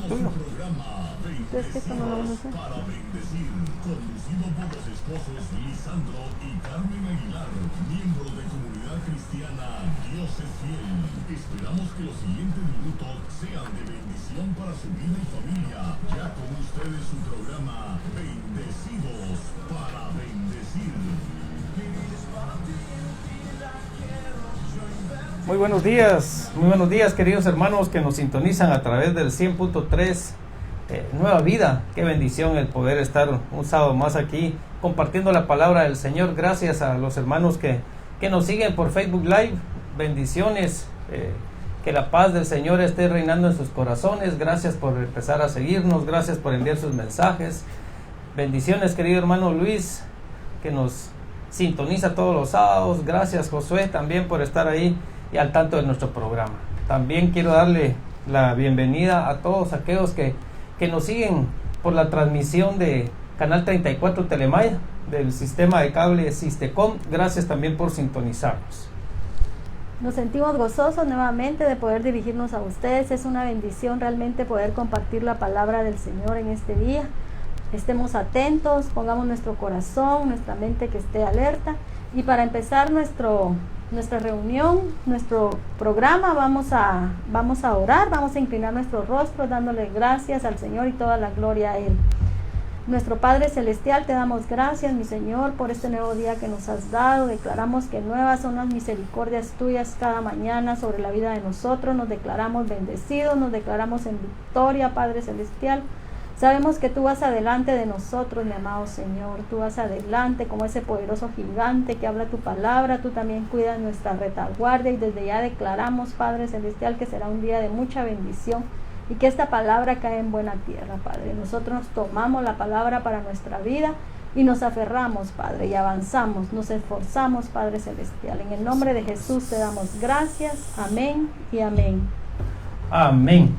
Tuyo. Es que esto no lo vamos a hacer. Para bendecir, conducido por los esposos Lisandro y Carmen Aguilar, miembros de Comunidad Cristiana Dios es Fiel. Esperamos que los siguientes minutos sean de bendición para su vida y familia. Ya con ustedes su programa Bendecidos para Bendecir. Muy buenos días queridos hermanos que nos sintonizan a través del 100.3 Nueva Vida. Qué bendición el poder estar un sábado más aquí compartiendo la palabra del Señor. Gracias a los hermanos que nos siguen por Facebook Live. Bendiciones, que la paz del Señor esté reinando en sus corazones. Gracias por empezar a seguirnos, gracias por enviar sus mensajes. Bendiciones querido hermano Luis que nos sintoniza todos los sábados. Gracias Josué también por estar ahí y al tanto de nuestro programa. También quiero darle la bienvenida a todos aquellos que nos siguen por la transmisión de Canal 34 Telemaya del sistema de cable Sistecom. Gracias también por sintonizarnos. Nos sentimos gozosos nuevamente de poder dirigirnos a ustedes. Es una bendición realmente poder compartir la palabra del Señor en este día. Estemos atentos, pongamos nuestro corazón, nuestra mente que esté alerta. Y para empezar nuestra reunión, nuestro programa, vamos a orar, vamos a inclinar nuestro rostro dándole gracias al Señor y toda la gloria a Él. Nuestro Padre Celestial, te damos gracias, mi Señor, por este nuevo día que nos has dado. Declaramos que nuevas son las misericordias tuyas cada mañana sobre la vida de nosotros. Nos declaramos bendecidos, nos declaramos en victoria, Padre Celestial. Sabemos que tú vas adelante de nosotros, mi amado Señor. Tú vas adelante como ese poderoso gigante que habla tu palabra. Tú también cuidas nuestra retaguardia y desde ya declaramos, Padre Celestial, que será un día de mucha bendición y que esta palabra cae en buena tierra, Padre. Nosotros nos tomamos la palabra para nuestra vida y nos aferramos, Padre, y avanzamos, nos esforzamos, Padre Celestial. En el nombre de Jesús te damos gracias. Amén y amén. Amén.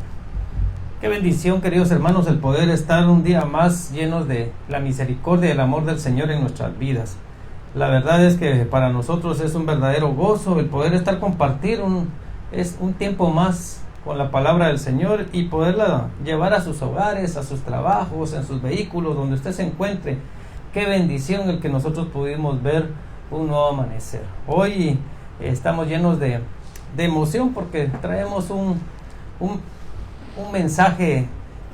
Qué bendición, queridos hermanos, el poder estar un día más llenos de la misericordia y el amor del Señor en nuestras vidas. La verdad es que para nosotros es un verdadero gozo el poder estar compartir un tiempo más con la palabra del Señor y poderla llevar a sus hogares, a sus trabajos, en sus vehículos, donde usted se encuentre. Qué bendición el que nosotros pudimos ver un nuevo amanecer. Hoy estamos llenos de emoción porque traemos un mensaje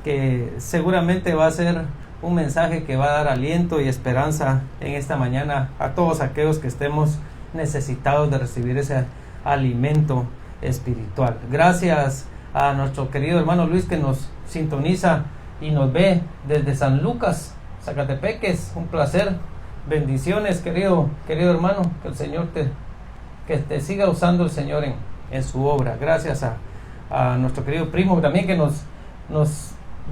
que seguramente va a ser un mensaje que va a dar aliento y esperanza en esta mañana a todos aquellos que estemos necesitados de recibir ese alimento espiritual. Gracias a nuestro querido hermano Luis que nos sintoniza y nos ve desde San Lucas, Zacatepeques. Un placer. Bendiciones, querido hermano, que el Señor que te siga usando el Señor en su obra. Gracias a nuestro querido primo también que nos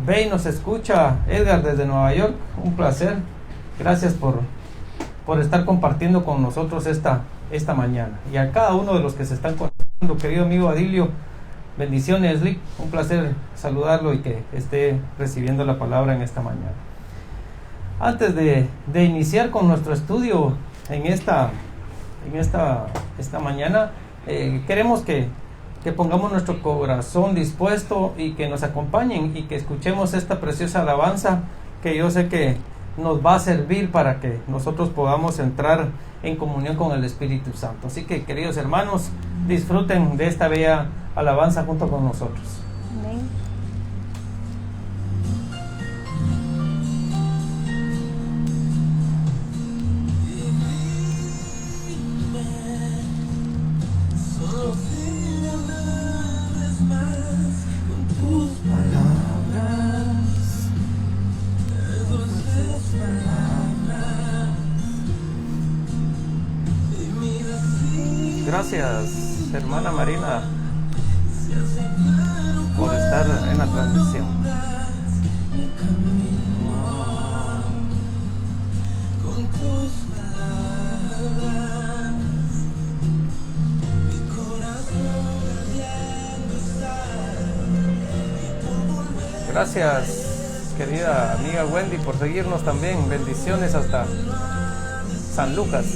ve y nos escucha, Edgar desde Nueva York. Un placer. Gracias por estar compartiendo con nosotros esta mañana. Y a cada uno de los que se están conectando, querido amigo Adilio, bendiciones, Lick. Un placer saludarlo y que esté recibiendo la palabra en esta mañana. Antes de iniciar con nuestro estudio en esta mañana, queremos que pongamos nuestro corazón dispuesto y que nos acompañen y que escuchemos esta preciosa alabanza que yo sé que nos va a servir para que nosotros podamos entrar en comunión con el Espíritu Santo. Así que, queridos hermanos, disfruten de esta bella alabanza junto con nosotros. Amén. Gracias, hermana Marina, por estar en la transmisión. Gracias, querida amiga Wendy, por seguirnos también. Bendiciones hasta San Lucas.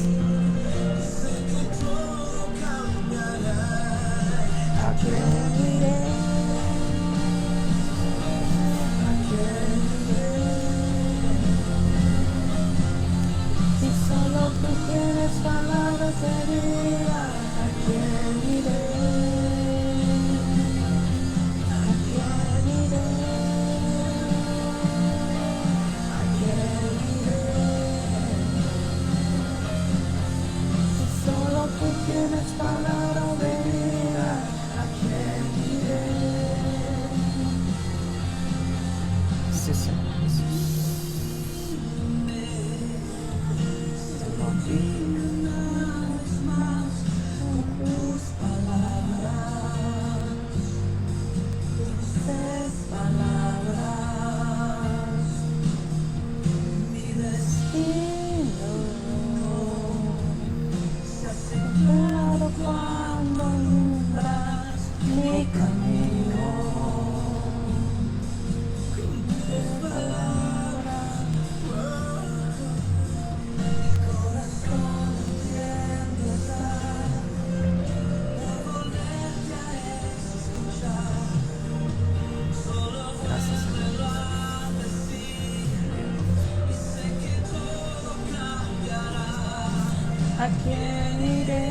¿A quién iré?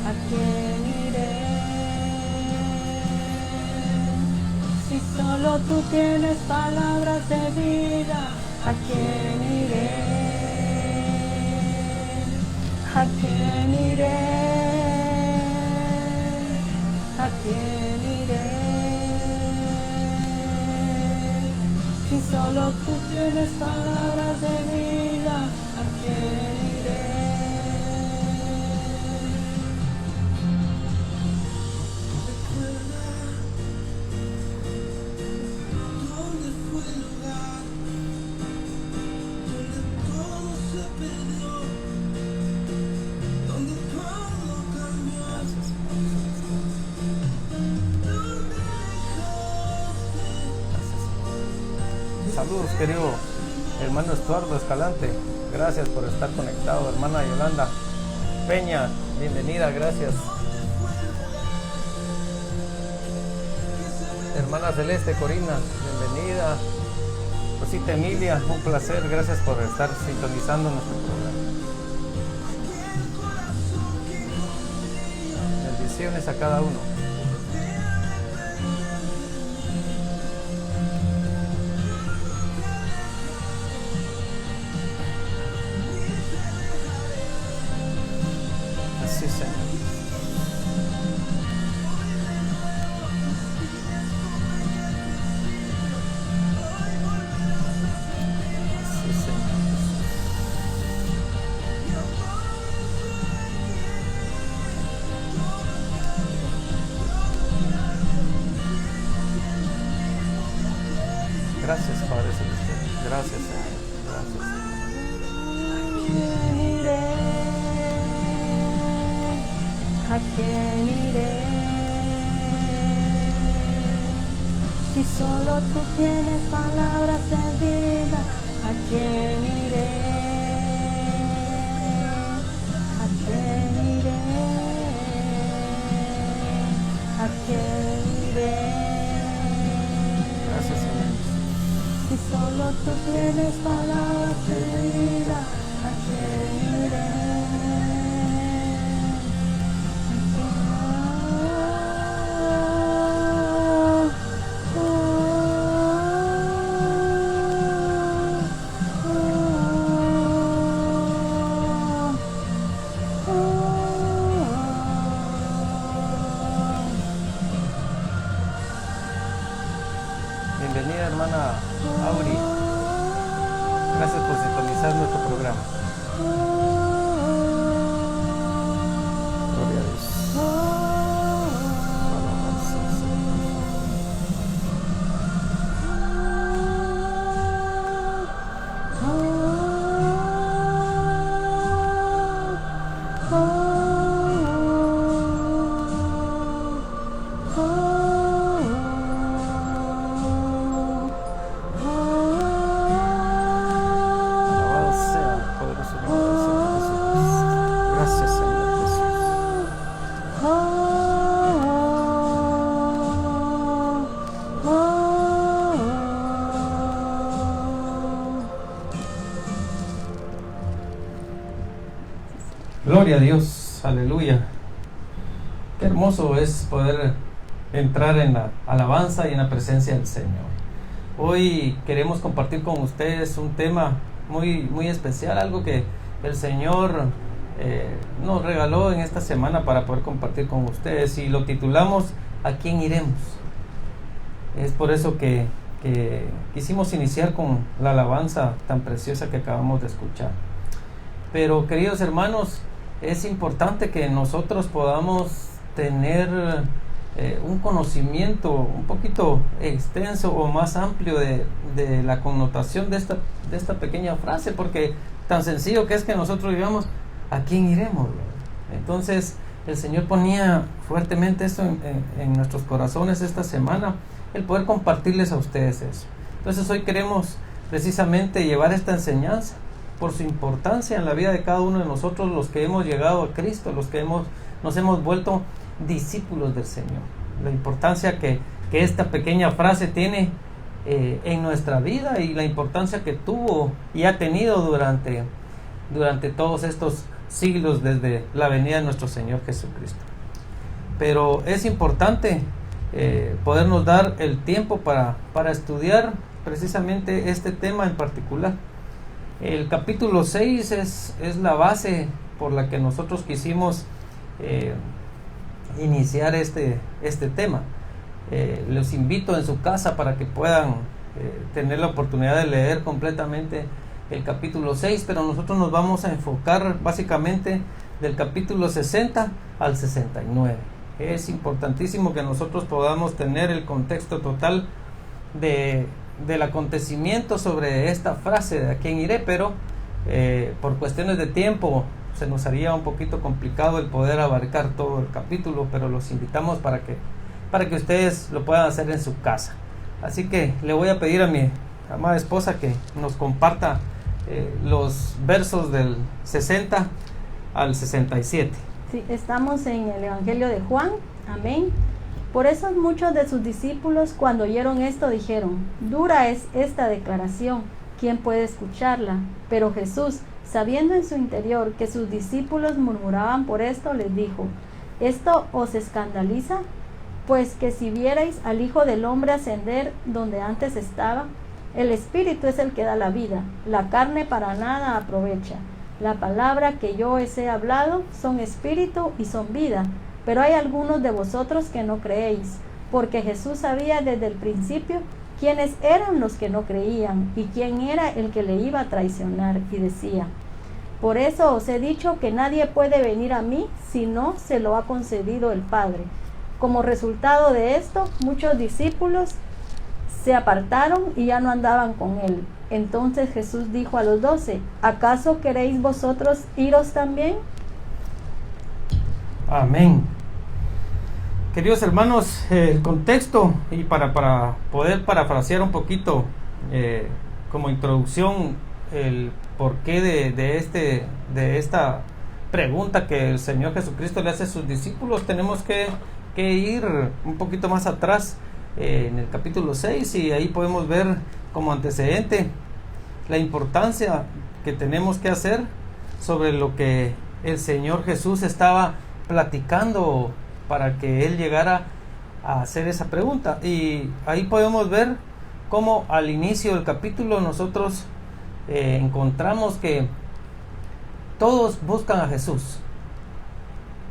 ¿A quién iré? Si solo tú tienes palabras de vida, ¿a quién iré? ¿A quién iré? ¿A quién iré? Si solo tú tienes palabras de vida, ¿a quién iré? ¿Dónde fue el lugar donde todo se perdió? Donde todo cambió. ¿Dónde dejaste? Saludos, querido hermano Estuardo Escalante. Gracias por estar conectado. Hermana Yolanda Peña, bienvenida, gracias. Hermana Celeste Corina, bienvenida. Rosita Emilia, un placer, gracias por estar sintonizando nuestro programa. Bendiciones a cada uno. Así, Señor. Así, Señor. Gracias, Padre Celestial. Gracias, Señor. Gracias, Señor. ¿A quién iré? ¿A quién iré? Si solo tú tienes palabras de vida, ¿a quién iré? ¿A quién iré? ¿A quién iré? Gracias, Señor. Si solo tú tienes palabras de vida, ¿a quién iré? Bienvenida, hermana Auri. Gracias por sintonizar nuestro programa. Gloria a Dios. Alabado sea el poderoso nombre del Señor Jesucristo. Gracias, Señor Jesús. Gloria a Dios, aleluya. Qué hermoso es poder entrar en la alabanza y en la presencia del Señor. Hoy queremos compartir con ustedes un tema muy especial, algo que el Señor nos regaló en esta semana para poder compartir con ustedes, y lo titulamos ¿A quién iremos? Es por eso que quisimos iniciar con la alabanza tan preciosa que acabamos de escuchar. Pero, queridos hermanos, es importante que nosotros podamos tener un conocimiento un poquito extenso o más amplio de la connotación de esta pequeña frase, porque tan sencillo que es que nosotros digamos ¿a quién iremos? Entonces el Señor ponía fuertemente esto en nuestros corazones esta semana, el poder compartirles a ustedes eso. Entonces hoy queremos precisamente llevar esta enseñanza por su importancia en la vida de cada uno de nosotros, los que hemos llegado a Cristo, los que nos hemos vuelto discípulos del Señor. La importancia que esta pequeña frase tiene en nuestra vida, y la importancia que tuvo y ha tenido durante durante todos estos siglos desde la venida de nuestro Señor Jesucristo. Pero es importante podernos dar el tiempo para estudiar precisamente este tema en particular. El capítulo 6 es la base por la que nosotros quisimos iniciar este tema. Los invito en su casa para que puedan tener la oportunidad de leer completamente el capítulo 6, pero nosotros nos vamos a enfocar básicamente del capítulo 60 al 69. Es importantísimo que nosotros podamos tener el contexto total del acontecimiento sobre esta frase de a quién iré, pero por cuestiones de tiempo se nos haría un poquito complicado el poder abarcar todo el capítulo, pero los invitamos para que ustedes lo puedan hacer en su casa. Así que le voy a pedir a mi amada esposa que nos comparta los versos del 60 al 67. Sí, estamos en el Evangelio de Juan, amén. Por eso muchos de sus discípulos, cuando oyeron esto, dijeron: dura es esta declaración, ¿quién puede escucharla? Pero Jesús, sabiendo en su interior que sus discípulos murmuraban por esto, les dijo: ¿esto os escandaliza? Pues que si vierais al Hijo del Hombre ascender donde antes estaba, el Espíritu es el que da la vida, la carne para nada aprovecha. La palabra que yo os he hablado son espíritu y son vida, pero hay algunos de vosotros que no creéis, porque Jesús sabía desde el principio quiénes eran los que no creían y quién era el que le iba a traicionar, y decía: por eso os he dicho que nadie puede venir a mí si no se lo ha concedido el Padre. Como resultado de esto, muchos discípulos se apartaron y ya no andaban con él. Entonces Jesús dijo a los 12: ¿acaso queréis vosotros iros también? Amén. Queridos hermanos, el contexto, y para poder parafrasear un poquito como introducción el porqué de esta pregunta que el Señor Jesucristo le hace a sus discípulos, tenemos que ir un poquito más atrás en el capítulo 6, y ahí podemos ver como antecedente la importancia que tenemos que hacer sobre lo que el Señor Jesús estaba platicando para que Él llegara a hacer esa pregunta. Y ahí podemos ver cómo al inicio del capítulo nosotros encontramos que todos buscan a Jesús,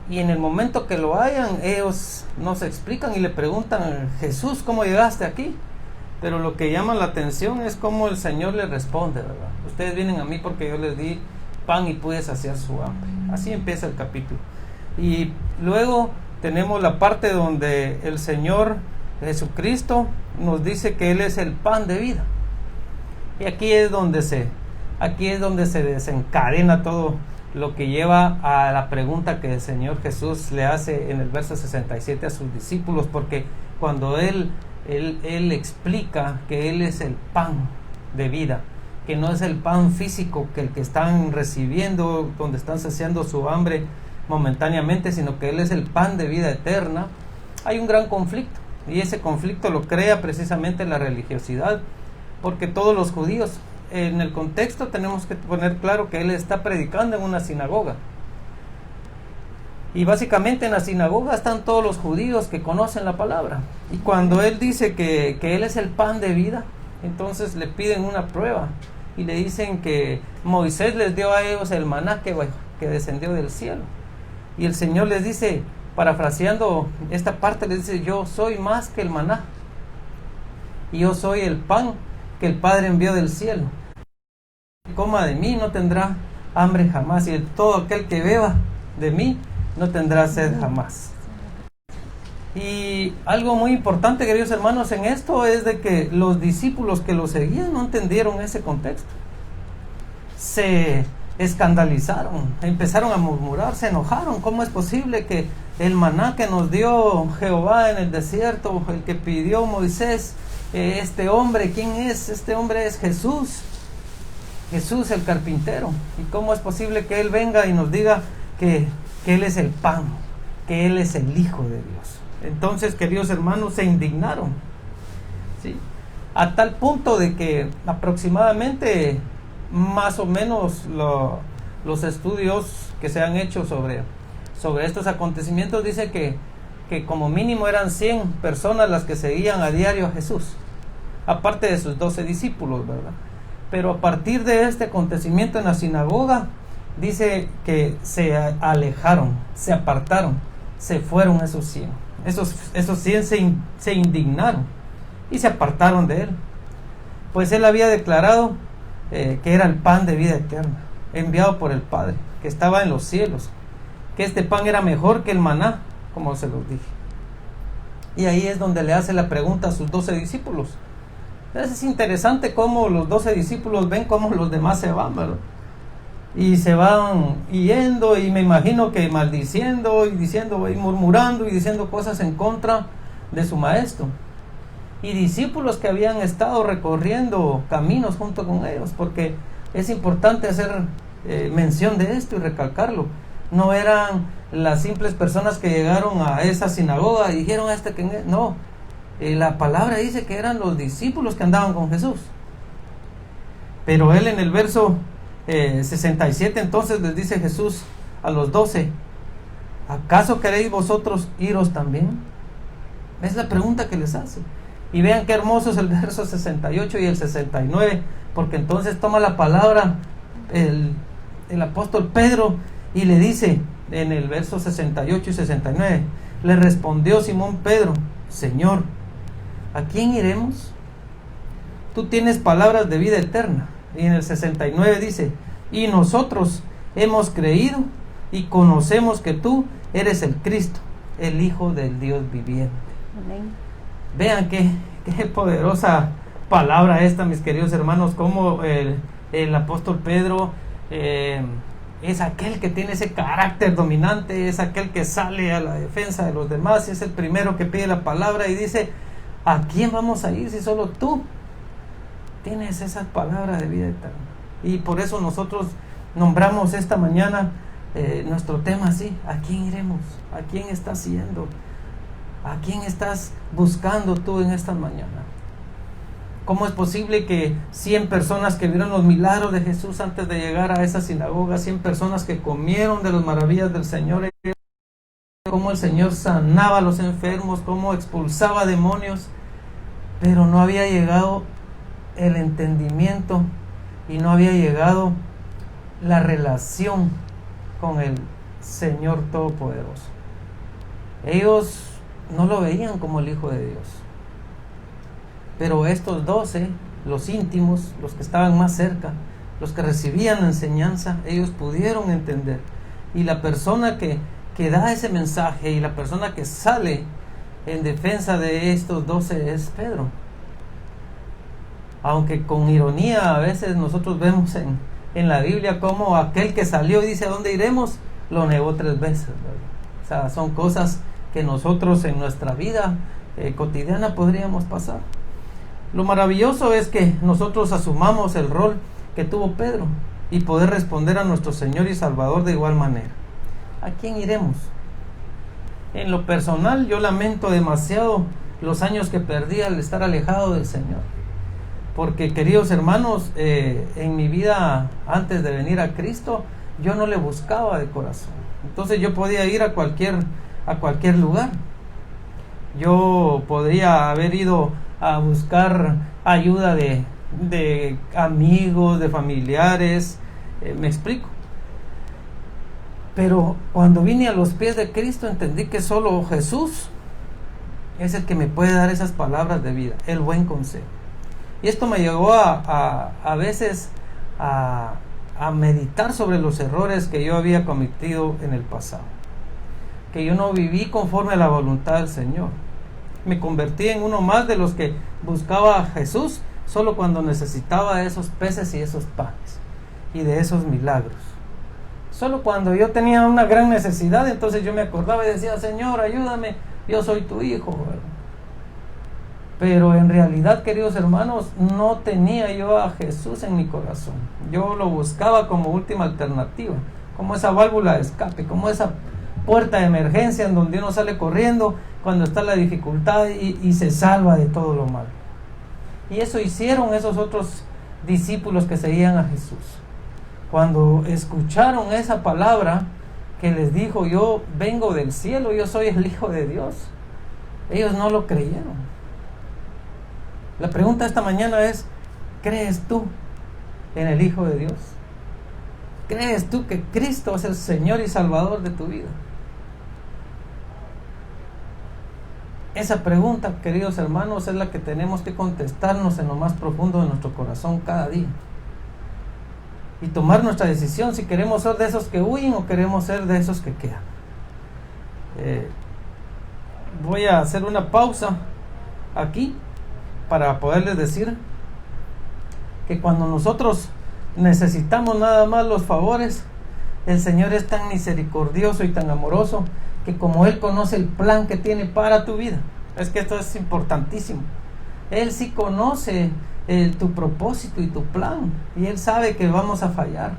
y en el momento que lo hayan, ellos nos explican y le preguntan: Jesús, ¿cómo llegaste aquí? Pero lo que llama la atención es cómo el Señor les responde, ¿verdad? Ustedes vienen a mí porque yo les di pan y pude saciar su hambre. Así empieza el capítulo. Y luego tenemos la parte donde el Señor Jesucristo nos dice que Él es el pan de vida. Y aquí es donde se desencadena todo lo que lleva a la pregunta que el Señor Jesús le hace en el verso 67 a sus discípulos, porque cuando Él explica que Él es el pan de vida, que no es el pan físico que el que están recibiendo, donde están saciando su hambre momentáneamente, sino que Él es el pan de vida eterna, hay un gran conflicto, y ese conflicto lo crea precisamente la religiosidad, porque todos los judíos, en el contexto tenemos que poner claro que Él está predicando en una sinagoga, y básicamente en la sinagoga están todos los judíos que conocen la palabra, y cuando Él dice que Él es el pan de vida, entonces le piden una prueba y le dicen que Moisés les dio a ellos el maná que descendió del cielo, y el Señor les dice, parafraseando esta parte, les dice: yo soy más que el maná, y yo soy el pan que el Padre envió del cielo. Coma de mí no tendrá hambre jamás, y todo aquel que beba de mí no tendrá sed jamás. Y algo muy importante, queridos hermanos, en esto es de que los discípulos que lo seguían no entendieron ese contexto. Se escandalizaron, empezaron a murmurar, se enojaron. ¿Cómo es posible que el maná que nos dio Jehová en el desierto, el que pidió Moisés, este hombre, ¿quién es? Este hombre es Jesús el carpintero. ¿Y cómo es posible que Él venga y nos diga que Él es el pan, que Él es el Hijo de Dios? Entonces, queridos hermanos, se indignaron, ¿sí? A tal punto de que aproximadamente más o menos los estudios que se han hecho sobre estos acontecimientos dice que como mínimo eran 100 personas las que seguían a diario a Jesús, aparte de sus 12 discípulos, ¿verdad? Pero a partir de este acontecimiento en la sinagoga, dice que se alejaron, se apartaron, se fueron esos 100. Esos 100 se indignaron y se apartaron de él. Pues él había declarado que era el pan de vida eterna, enviado por el Padre, que estaba en los cielos, que este pan era mejor que el maná, como se los dije. Y ahí es donde le hace la pregunta a sus 12 discípulos. Entonces es interesante cómo los 12 discípulos ven cómo los demás se van, ¿verdad? Y se van yendo, y me imagino que maldiciendo y diciendo y murmurando y diciendo cosas en contra de su maestro. Y discípulos que habían estado recorriendo caminos junto con ellos, porque es importante hacer mención de esto y recalcarlo. No eran las simples personas que llegaron a esa sinagoga y dijeron no, la palabra dice que eran los discípulos que andaban con Jesús. Pero él en el verso 67 entonces les dice Jesús a los 12: ¿acaso queréis vosotros iros también? Es la pregunta que les hace. Y vean qué hermoso es el verso 68 y el 69, porque entonces toma la palabra el apóstol Pedro y le dice en el verso 68 y 69, le respondió Simón Pedro: Señor, ¿a quién iremos? Tú tienes palabras de vida eterna. Y en el 69 dice: y nosotros hemos creído y conocemos que tú eres el Cristo, el Hijo del Dios viviente. Amén. Vean qué poderosa palabra esta, mis queridos hermanos, como el apóstol Pedro es aquel que tiene ese carácter dominante, es aquel que sale a la defensa de los demás, es el primero que pide la palabra y dice: ¿a quién vamos a ir si solo tú tienes esas palabras de vida eterna? Y por eso nosotros nombramos esta mañana nuestro tema así: ¿a quién iremos? ¿A quién estás yendo? ¿A quién estás buscando tú en esta mañana? ¿Cómo es posible que 100 personas que vieron los milagros de Jesús antes de llegar a esa sinagoga, 100 personas que comieron de las maravillas del Señor, cómo el Señor sanaba a los enfermos, cómo expulsaba demonios, pero no había llegado el entendimiento y no había llegado la relación con el Señor Todopoderoso? Ellos no lo veían como el Hijo de Dios, pero estos 12, los íntimos, los que estaban más cerca, los que recibían la enseñanza, ellos pudieron entender. Y la persona que da ese mensaje y la persona que sale en defensa de estos 12 es Pedro. Aunque con ironía a veces nosotros vemos en la Biblia como aquel que salió y dice: ¿a dónde iremos?, lo negó 3 veces, ¿verdad? O sea, son cosas que nosotros en nuestra vida cotidiana podríamos pasar. Lo maravilloso es que nosotros asumamos el rol que tuvo Pedro y poder responder a nuestro Señor y Salvador de igual manera. ¿A quién iremos? En lo personal, yo lamento demasiado los años que perdí al estar alejado del Señor, porque, queridos hermanos, en mi vida antes de venir a Cristo, yo no le buscaba de corazón. Entonces yo podía ir a cualquier lugar. Yo podría haber ido a buscar ayuda de amigos, de familiares, me explico. Pero cuando vine a los pies de Cristo, entendí que solo Jesús es el que me puede dar esas palabras de vida, el buen consejo. Y esto me llevó a veces a meditar sobre los errores que yo había cometido en el pasado, que yo no viví conforme a la voluntad del Señor. Me convertí en uno más de los que buscaba a Jesús solo cuando necesitaba de esos peces y esos panes y de esos milagros. Solo cuando yo tenía una gran necesidad, entonces yo me acordaba y decía: Señor, ayúdame, yo soy tu hijo, ¿verdad? Pero en realidad, queridos hermanos, no tenía yo a Jesús en mi corazón. Yo lo buscaba como última alternativa, como esa válvula de escape, como esa puerta de emergencia en donde uno sale corriendo cuando está la dificultad y se salva de todo lo malo. Y eso hicieron esos otros discípulos que seguían a Jesús. cuando escucharon esa palabra que les dijo, yo vengo del cielo, yo soy el Hijo de Dios, ellos no lo creyeron. La pregunta esta mañana es, ¿crees tú en el Hijo de Dios? ¿Crees tú que Cristo es el Señor y Salvador de tu vida? Esa pregunta, queridos hermanos, es la que tenemos que contestarnos en lo más profundo de nuestro corazón cada día. Y tomar nuestra decisión si queremos ser de esos que huyen o queremos ser de esos que quedan. Voy a hacer una pausa aquí para poderles decir que cuando nosotros necesitamos nada más los favores, el Señor es tan misericordioso y tan amoroso que como Él conoce el plan que tiene para tu vida, es que esto es importantísimo. Él sí conoce tu propósito y tu plan, y Él sabe que vamos a fallar,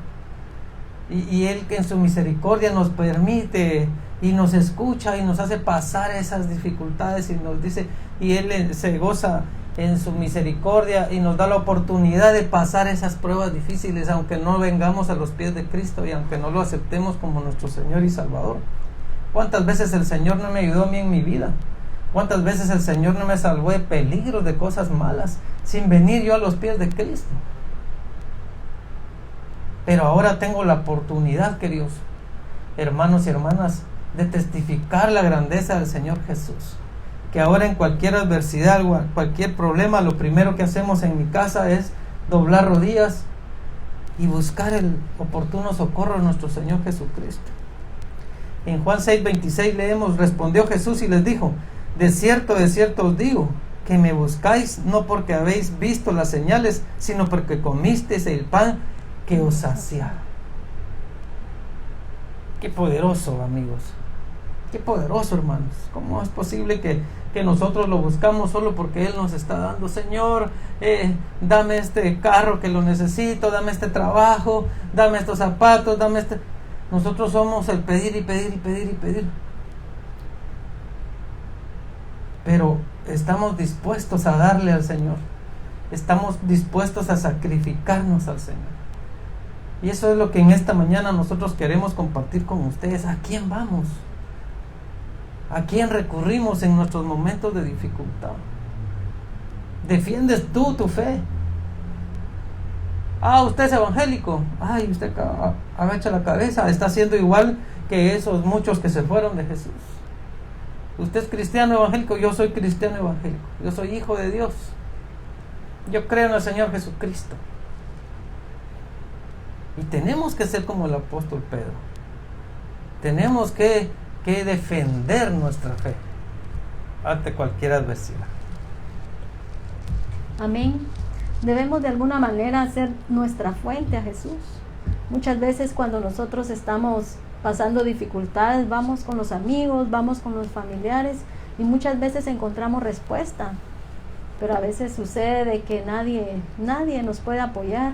y Él que en su misericordia nos permite y nos escucha y nos hace pasar esas dificultades y nos dice, y Él se goza en su misericordia y nos da la oportunidad de pasar esas pruebas difíciles, aunque no vengamos a los pies de Cristo y aunque no lo aceptemos como nuestro Señor y Salvador. ¿Cuántas veces el Señor no me ayudó a mí en mi vida? ¿Cuántas veces el Señor no me salvó de peligros, de cosas malas, sin venir yo a los pies de Cristo? Pero ahora tengo la oportunidad, queridos hermanos y hermanas, de testificar la grandeza del Señor Jesús. Que ahora en cualquier adversidad, cualquier problema, lo primero que hacemos en mi casa es doblar rodillas y buscar el oportuno socorro de nuestro Señor Jesucristo. En Juan 6:26 leemos, respondió Jesús y les dijo, de cierto os digo, que me buscáis no porque habéis visto las señales, sino porque comisteis el pan que os saciaba. Qué poderoso, amigos. Qué poderoso, hermanos. ¿Cómo es posible que nosotros lo buscamos solo porque Él nos está dando? Señor, dame este carro que lo necesito, dame este trabajo, dame estos zapatos, dame este... Nosotros somos el pedir y pedir y pedir y pedir. Pero estamos dispuestos a darle al Señor. Estamos dispuestos a sacrificarnos al Señor. Y eso es lo que en esta mañana nosotros queremos compartir con ustedes. ¿A quién vamos? ¿A quién recurrimos en nuestros momentos de dificultad? ¿Defiendes tú tu fe? Usted es evangélico. Ay, usted agacha la cabeza. Está haciendo igual que esos muchos que se fueron de Jesús. Usted es cristiano evangélico. Yo soy cristiano evangélico. Yo soy hijo de Dios. Yo creo en el Señor Jesucristo. Y tenemos que ser como el apóstol Pedro. Tenemos que defender nuestra fe ante cualquier adversidad. Amén. Debemos de alguna manera hacer nuestra fuente a Jesús. Muchas veces cuando nosotros estamos pasando dificultades, vamos con los amigos, vamos con los familiares y muchas veces encontramos respuesta. Pero a veces sucede que nadie nos puede apoyar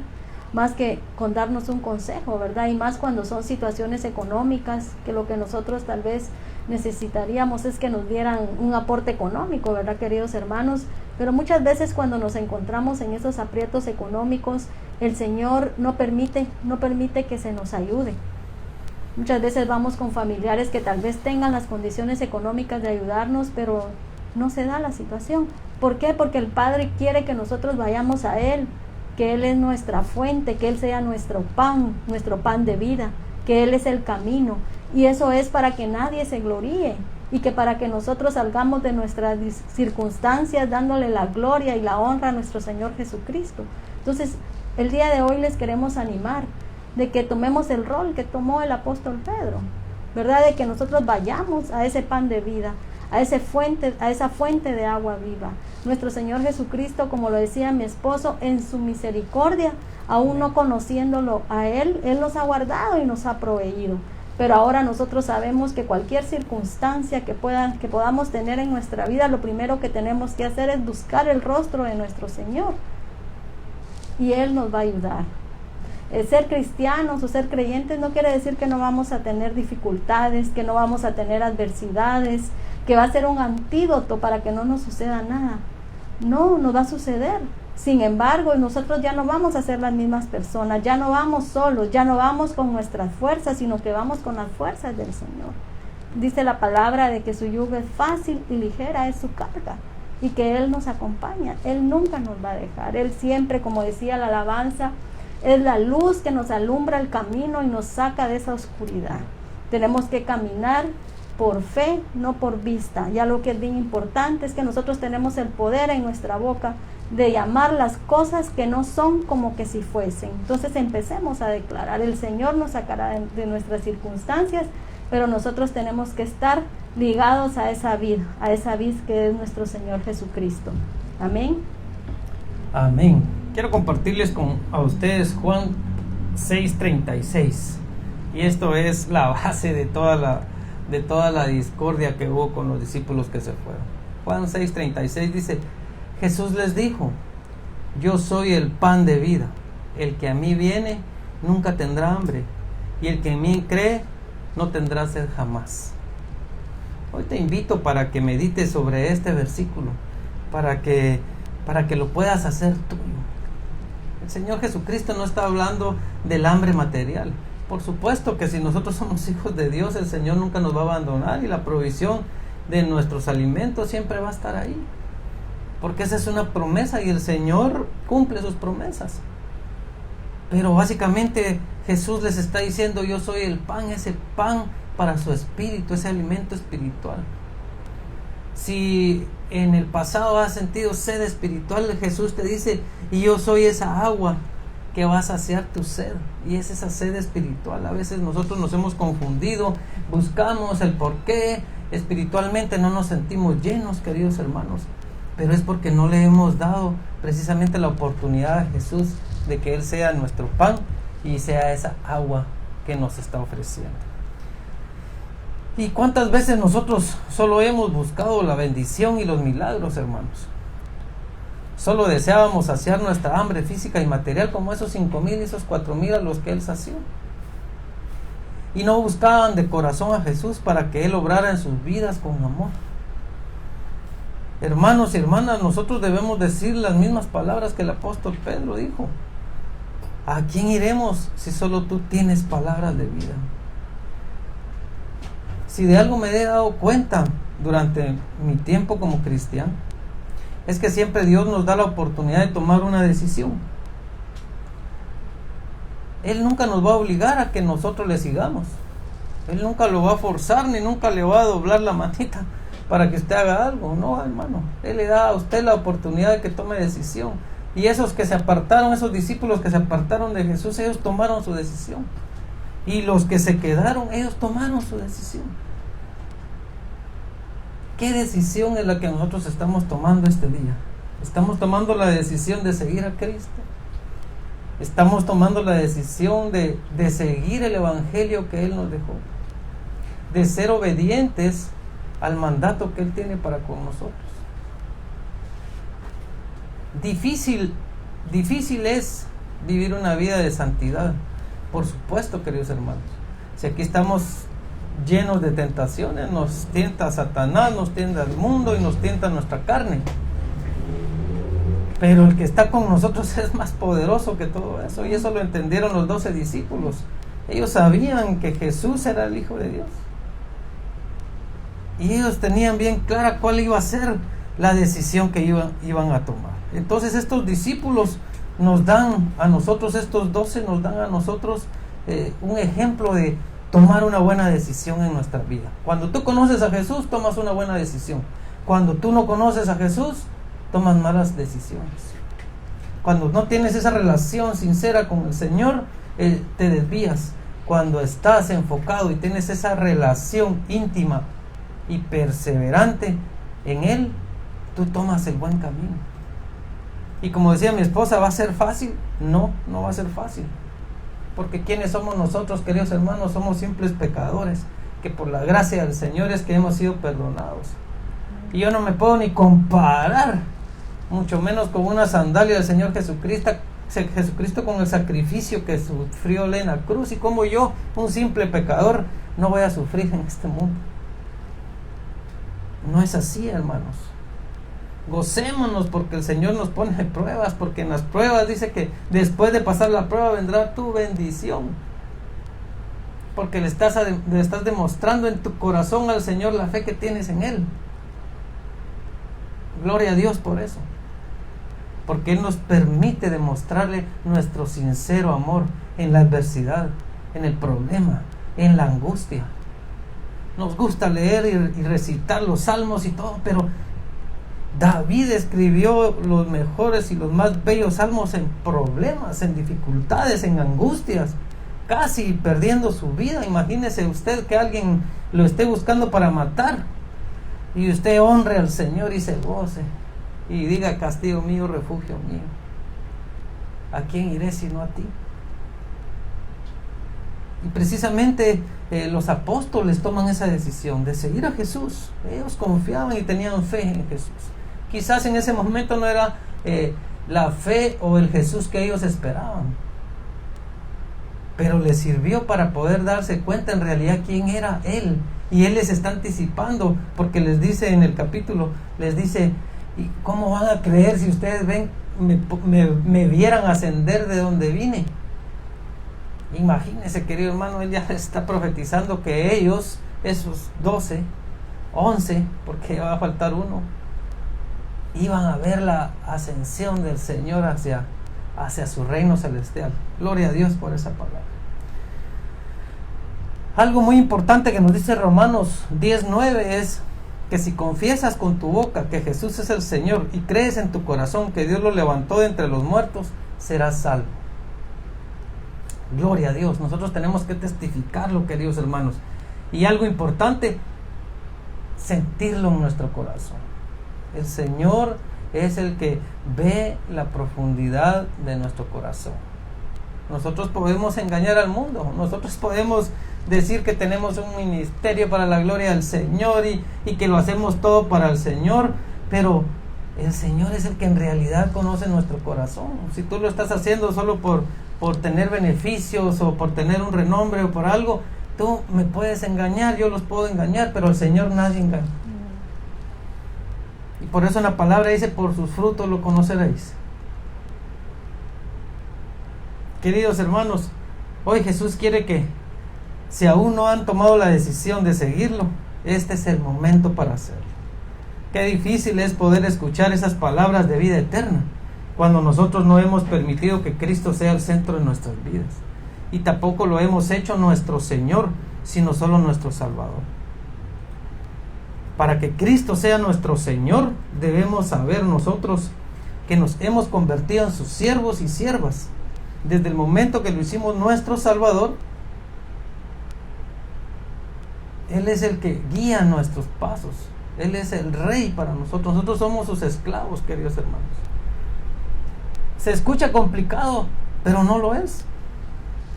más que con darnos un consejo, ¿verdad? Y más cuando son situaciones económicas, que lo que nosotros tal vez necesitaríamos es que nos dieran un aporte económico, ¿verdad, queridos hermanos? Pero muchas veces cuando nos encontramos en esos aprietos económicos, el Señor no permite que se nos ayude. Muchas veces vamos con familiares que tal vez tengan las condiciones económicas de ayudarnos, pero no se da la situación. ¿Por qué? Porque el Padre quiere que nosotros vayamos a Él, que Él es nuestra fuente, que Él sea nuestro pan de vida, que Él es el camino. Y eso es para que nadie se gloríe y que para que nosotros salgamos de nuestras circunstancias dándole la gloria y la honra a nuestro Señor Jesucristo. Entonces, el día de hoy les queremos animar de que tomemos el rol que tomó el apóstol Pedro, ¿verdad? De que nosotros vayamos a ese pan de vida, a esa fuente de agua viva. Nuestro Señor Jesucristo, como lo decía mi esposo, en su misericordia, aún no conociéndolo a Él nos ha guardado y nos ha proveído. Pero ahora nosotros sabemos que cualquier circunstancia que podamos tener en nuestra vida, lo primero que tenemos que hacer es buscar el rostro de nuestro Señor. Y Él nos va a ayudar. Ser cristianos o ser creyentes no quiere decir que no vamos a tener dificultades, que no vamos a tener adversidades, que va a ser un antídoto para que no nos suceda nada. No, nos va a suceder, Sin embargo, nosotros ya no vamos a ser las mismas personas, ya no vamos solos, ya no vamos con nuestras fuerzas, sino que vamos con las fuerzas del Señor. Dice la palabra de que su yugo es fácil y ligera es su carga, y que Él nos acompaña, Él nunca nos va a dejar. Él siempre, como decía la alabanza, es la luz que nos alumbra el camino y nos saca de esa oscuridad. Tenemos que caminar por fe, no por vista. Ya lo que es bien importante es que nosotros tenemos el poder en nuestra boca de llamar las cosas que no son como que si fuesen. Entonces empecemos a declarar, el Señor nos sacará de nuestras circunstancias, pero nosotros tenemos que estar ligados a esa vid que es nuestro Señor Jesucristo. Amén. Amén. Quiero compartirles a ustedes Juan 6:36, y esto es la base de toda la discordia que hubo con los discípulos que se fueron. Juan 6:36 dice: Jesús les dijo: yo soy el pan de vida, el que a mí viene nunca tendrá hambre, y el que en mí cree no tendrá sed jamás. Hoy te invito para que medites sobre este versículo, para que lo puedas hacer tuyo. El Señor Jesucristo no está hablando del hambre material. Por supuesto que si nosotros somos hijos de Dios, el Señor nunca nos va a abandonar, y la provisión de nuestros alimentos siempre va a estar ahí, porque esa es una promesa y el Señor cumple sus promesas. Pero básicamente Jesús les está diciendo: yo soy el pan, ese pan para su espíritu, ese alimento espiritual. Si en el pasado has sentido sed espiritual, Jesús te dice: y yo soy esa agua que va a saciar tu sed, y es esa sed espiritual. A veces nosotros nos hemos confundido, buscamos el por qué espiritualmente no nos sentimos llenos, queridos hermanos, pero es porque no le hemos dado precisamente la oportunidad a Jesús de que Él sea nuestro pan y sea esa agua que nos está ofreciendo. ¿Y cuántas veces nosotros solo hemos buscado la bendición y los milagros, hermanos? Solo deseábamos saciar nuestra hambre física y material, como esos 5,000 y esos 4,000 a los que Él sació. Y no buscaban de corazón a Jesús para que Él obrara en sus vidas con amor. Hermanos y hermanas, nosotros debemos decir las mismas palabras que el apóstol Pedro dijo: ¿a quién iremos si solo tú tienes palabras de vida? Si de algo me he dado cuenta durante mi tiempo como cristiano, es que siempre Dios nos da la oportunidad de tomar una decisión. Él nunca nos va a obligar a que nosotros le sigamos. Él nunca lo va a forzar, ni nunca le va a doblar la manita para que usted haga algo. No, hermano. Él le da a usted la oportunidad de que tome decisión. Y esos que se apartaron, esos discípulos que se apartaron de Jesús, ellos tomaron su decisión. Y los que se quedaron, ellos tomaron su decisión. ¿Qué decisión es la que nosotros estamos tomando este día? ¿Estamos tomando la decisión de seguir a Cristo? ¿Estamos tomando la decisión de seguir el evangelio que Él nos dejó? De ser obedientes al mandato que Él tiene para con nosotros. Difícil es vivir una vida de santidad. Por supuesto, queridos hermanos. Si aquí estamos llenos de tentaciones, nos tienta Satanás, nos tienta el mundo y nos tienta nuestra carne. Pero el que está con nosotros es más poderoso que todo eso, y eso lo entendieron los 12 discípulos. Ellos sabían que Jesús era el Hijo de Dios, y ellos tenían bien clara cuál iba a ser la decisión que iban a tomar. Entonces estos discípulos nos dan a nosotros, estos 12 nos dan a nosotros un ejemplo de tomar una buena decisión en nuestra vida. Cuando tú conoces a Jesús, tomas una buena decisión. Cuando tú no conoces a Jesús, tomas malas decisiones. Cuando no tienes esa relación sincera con el Señor, te desvías. Cuando estás enfocado y tienes esa relación íntima y perseverante en Él, tú tomas el buen camino. Y como decía mi esposa, ¿va a ser fácil? No va a ser fácil. Porque ¿quiénes somos nosotros, queridos hermanos? Somos simples pecadores, que por la gracia del Señor es que hemos sido perdonados. Y yo no me puedo ni comparar, mucho menos con una sandalia del Señor Jesucristo con el sacrificio que sufrió Él en la cruz. Y como yo, un simple pecador, no voy a sufrir en este mundo. No es así, hermanos. Gocémonos porque el Señor nos pone pruebas, porque en las pruebas dice que después de pasar la prueba vendrá tu bendición. Porque le estás demostrando en tu corazón al Señor la fe que tienes en Él. Gloria a Dios por eso. Porque Él nos permite demostrarle nuestro sincero amor en la adversidad, en el problema, en la angustia. Nos gusta leer y recitar los salmos y todo, pero David escribió los mejores y los más bellos salmos en problemas, en dificultades, en angustias, casi perdiendo su vida. Imagínese usted que alguien lo esté buscando para matar y usted honre al Señor y se goce y diga: castigo mío, refugio mío. ¿A quién iré sino a ti? Y precisamente los apóstoles toman esa decisión de seguir a Jesús. Ellos confiaban y tenían fe en Jesús. Quizás en ese momento no era la fe o el Jesús que ellos esperaban, pero les sirvió para poder darse cuenta en realidad quién era Él. Y Él les está anticipando, porque les dice en el capítulo, les dice: ¿y cómo van a creer si ustedes me vieran ascender de donde vine? Imagínense, querido hermano, Él ya está profetizando que ellos, esos 12, 11, porque ya va a faltar uno, iban a ver la ascensión del Señor hacia su reino celestial. Gloria a Dios por esa palabra. Algo muy importante que nos dice Romanos 10:9 es que si confiesas con tu boca que Jesús es el Señor y crees en tu corazón que Dios lo levantó de entre los muertos, serás salvo. Gloria a Dios. Nosotros tenemos que testificarlo, queridos hermanos. Y algo importante, sentirlo en nuestro corazón. El Señor es el que ve la profundidad de nuestro corazón. Nosotros podemos engañar al mundo, nosotros podemos decir que tenemos un ministerio para la gloria del Señor y que lo hacemos todo para el Señor, pero el Señor es el que en realidad conoce nuestro corazón. Si tú lo estás haciendo solo por tener beneficios o por tener un renombre o por algo, tú me puedes engañar, yo los puedo engañar, pero al Señor nadie engaña. Y por eso en la palabra dice: por sus frutos lo conoceréis. Queridos hermanos, hoy Jesús quiere que, si aún no han tomado la decisión de seguirlo, este es el momento para hacerlo. Qué difícil es poder escuchar esas palabras de vida eterna cuando nosotros no hemos permitido que Cristo sea el centro de nuestras vidas, y tampoco lo hemos hecho nuestro Señor, sino solo nuestro Salvador. Para que Cristo sea nuestro Señor, debemos saber nosotros que nos hemos convertido en sus siervos y siervas. Desde el momento que lo hicimos nuestro Salvador, Él es el que guía nuestros pasos. Él es el Rey para nosotros. Nosotros somos sus esclavos, queridos hermanos. Se escucha complicado, pero no lo es.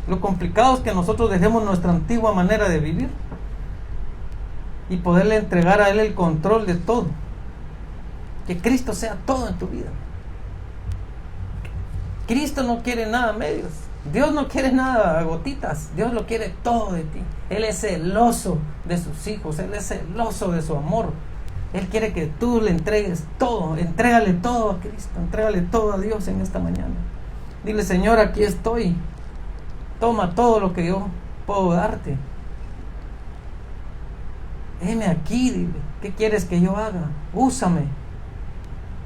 Lo complicado es que nosotros dejemos nuestra antigua manera de vivir y poderle entregar a Él el control de todo. Que Cristo sea todo en tu vida. Cristo no quiere nada a medios. Dios no quiere nada a gotitas. Dios lo quiere todo de ti. Él es celoso de sus hijos. Él es celoso de su amor. Él quiere que tú le entregues todo. Entrégale todo a Cristo. Entrégale todo a Dios en esta mañana. Dile: Señor, aquí estoy. Toma todo lo que yo puedo darte. Heme aquí, dile. ¿Qué quieres que yo haga? Úsame.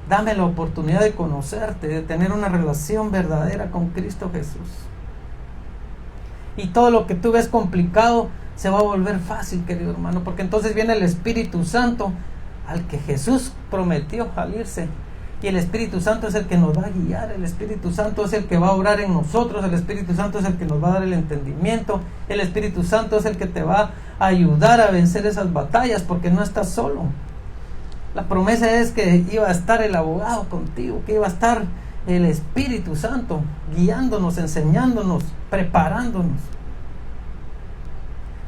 Dame la oportunidad de conocerte, de tener una relación verdadera con Cristo Jesús. Y todo lo que tú ves complicado se va a volver fácil, querido hermano, porque entonces viene el Espíritu Santo al que Jesús prometió al irse. Y el Espíritu Santo es el que nos va a guiar. El Espíritu Santo es el que va a obrar en nosotros. El Espíritu Santo es el que nos va a dar el entendimiento. El Espíritu Santo es el que te va a ayudar a vencer esas batallas, porque no estás solo. La promesa es que iba a estar el abogado contigo, que iba a estar el Espíritu Santo guiándonos, enseñándonos, preparándonos.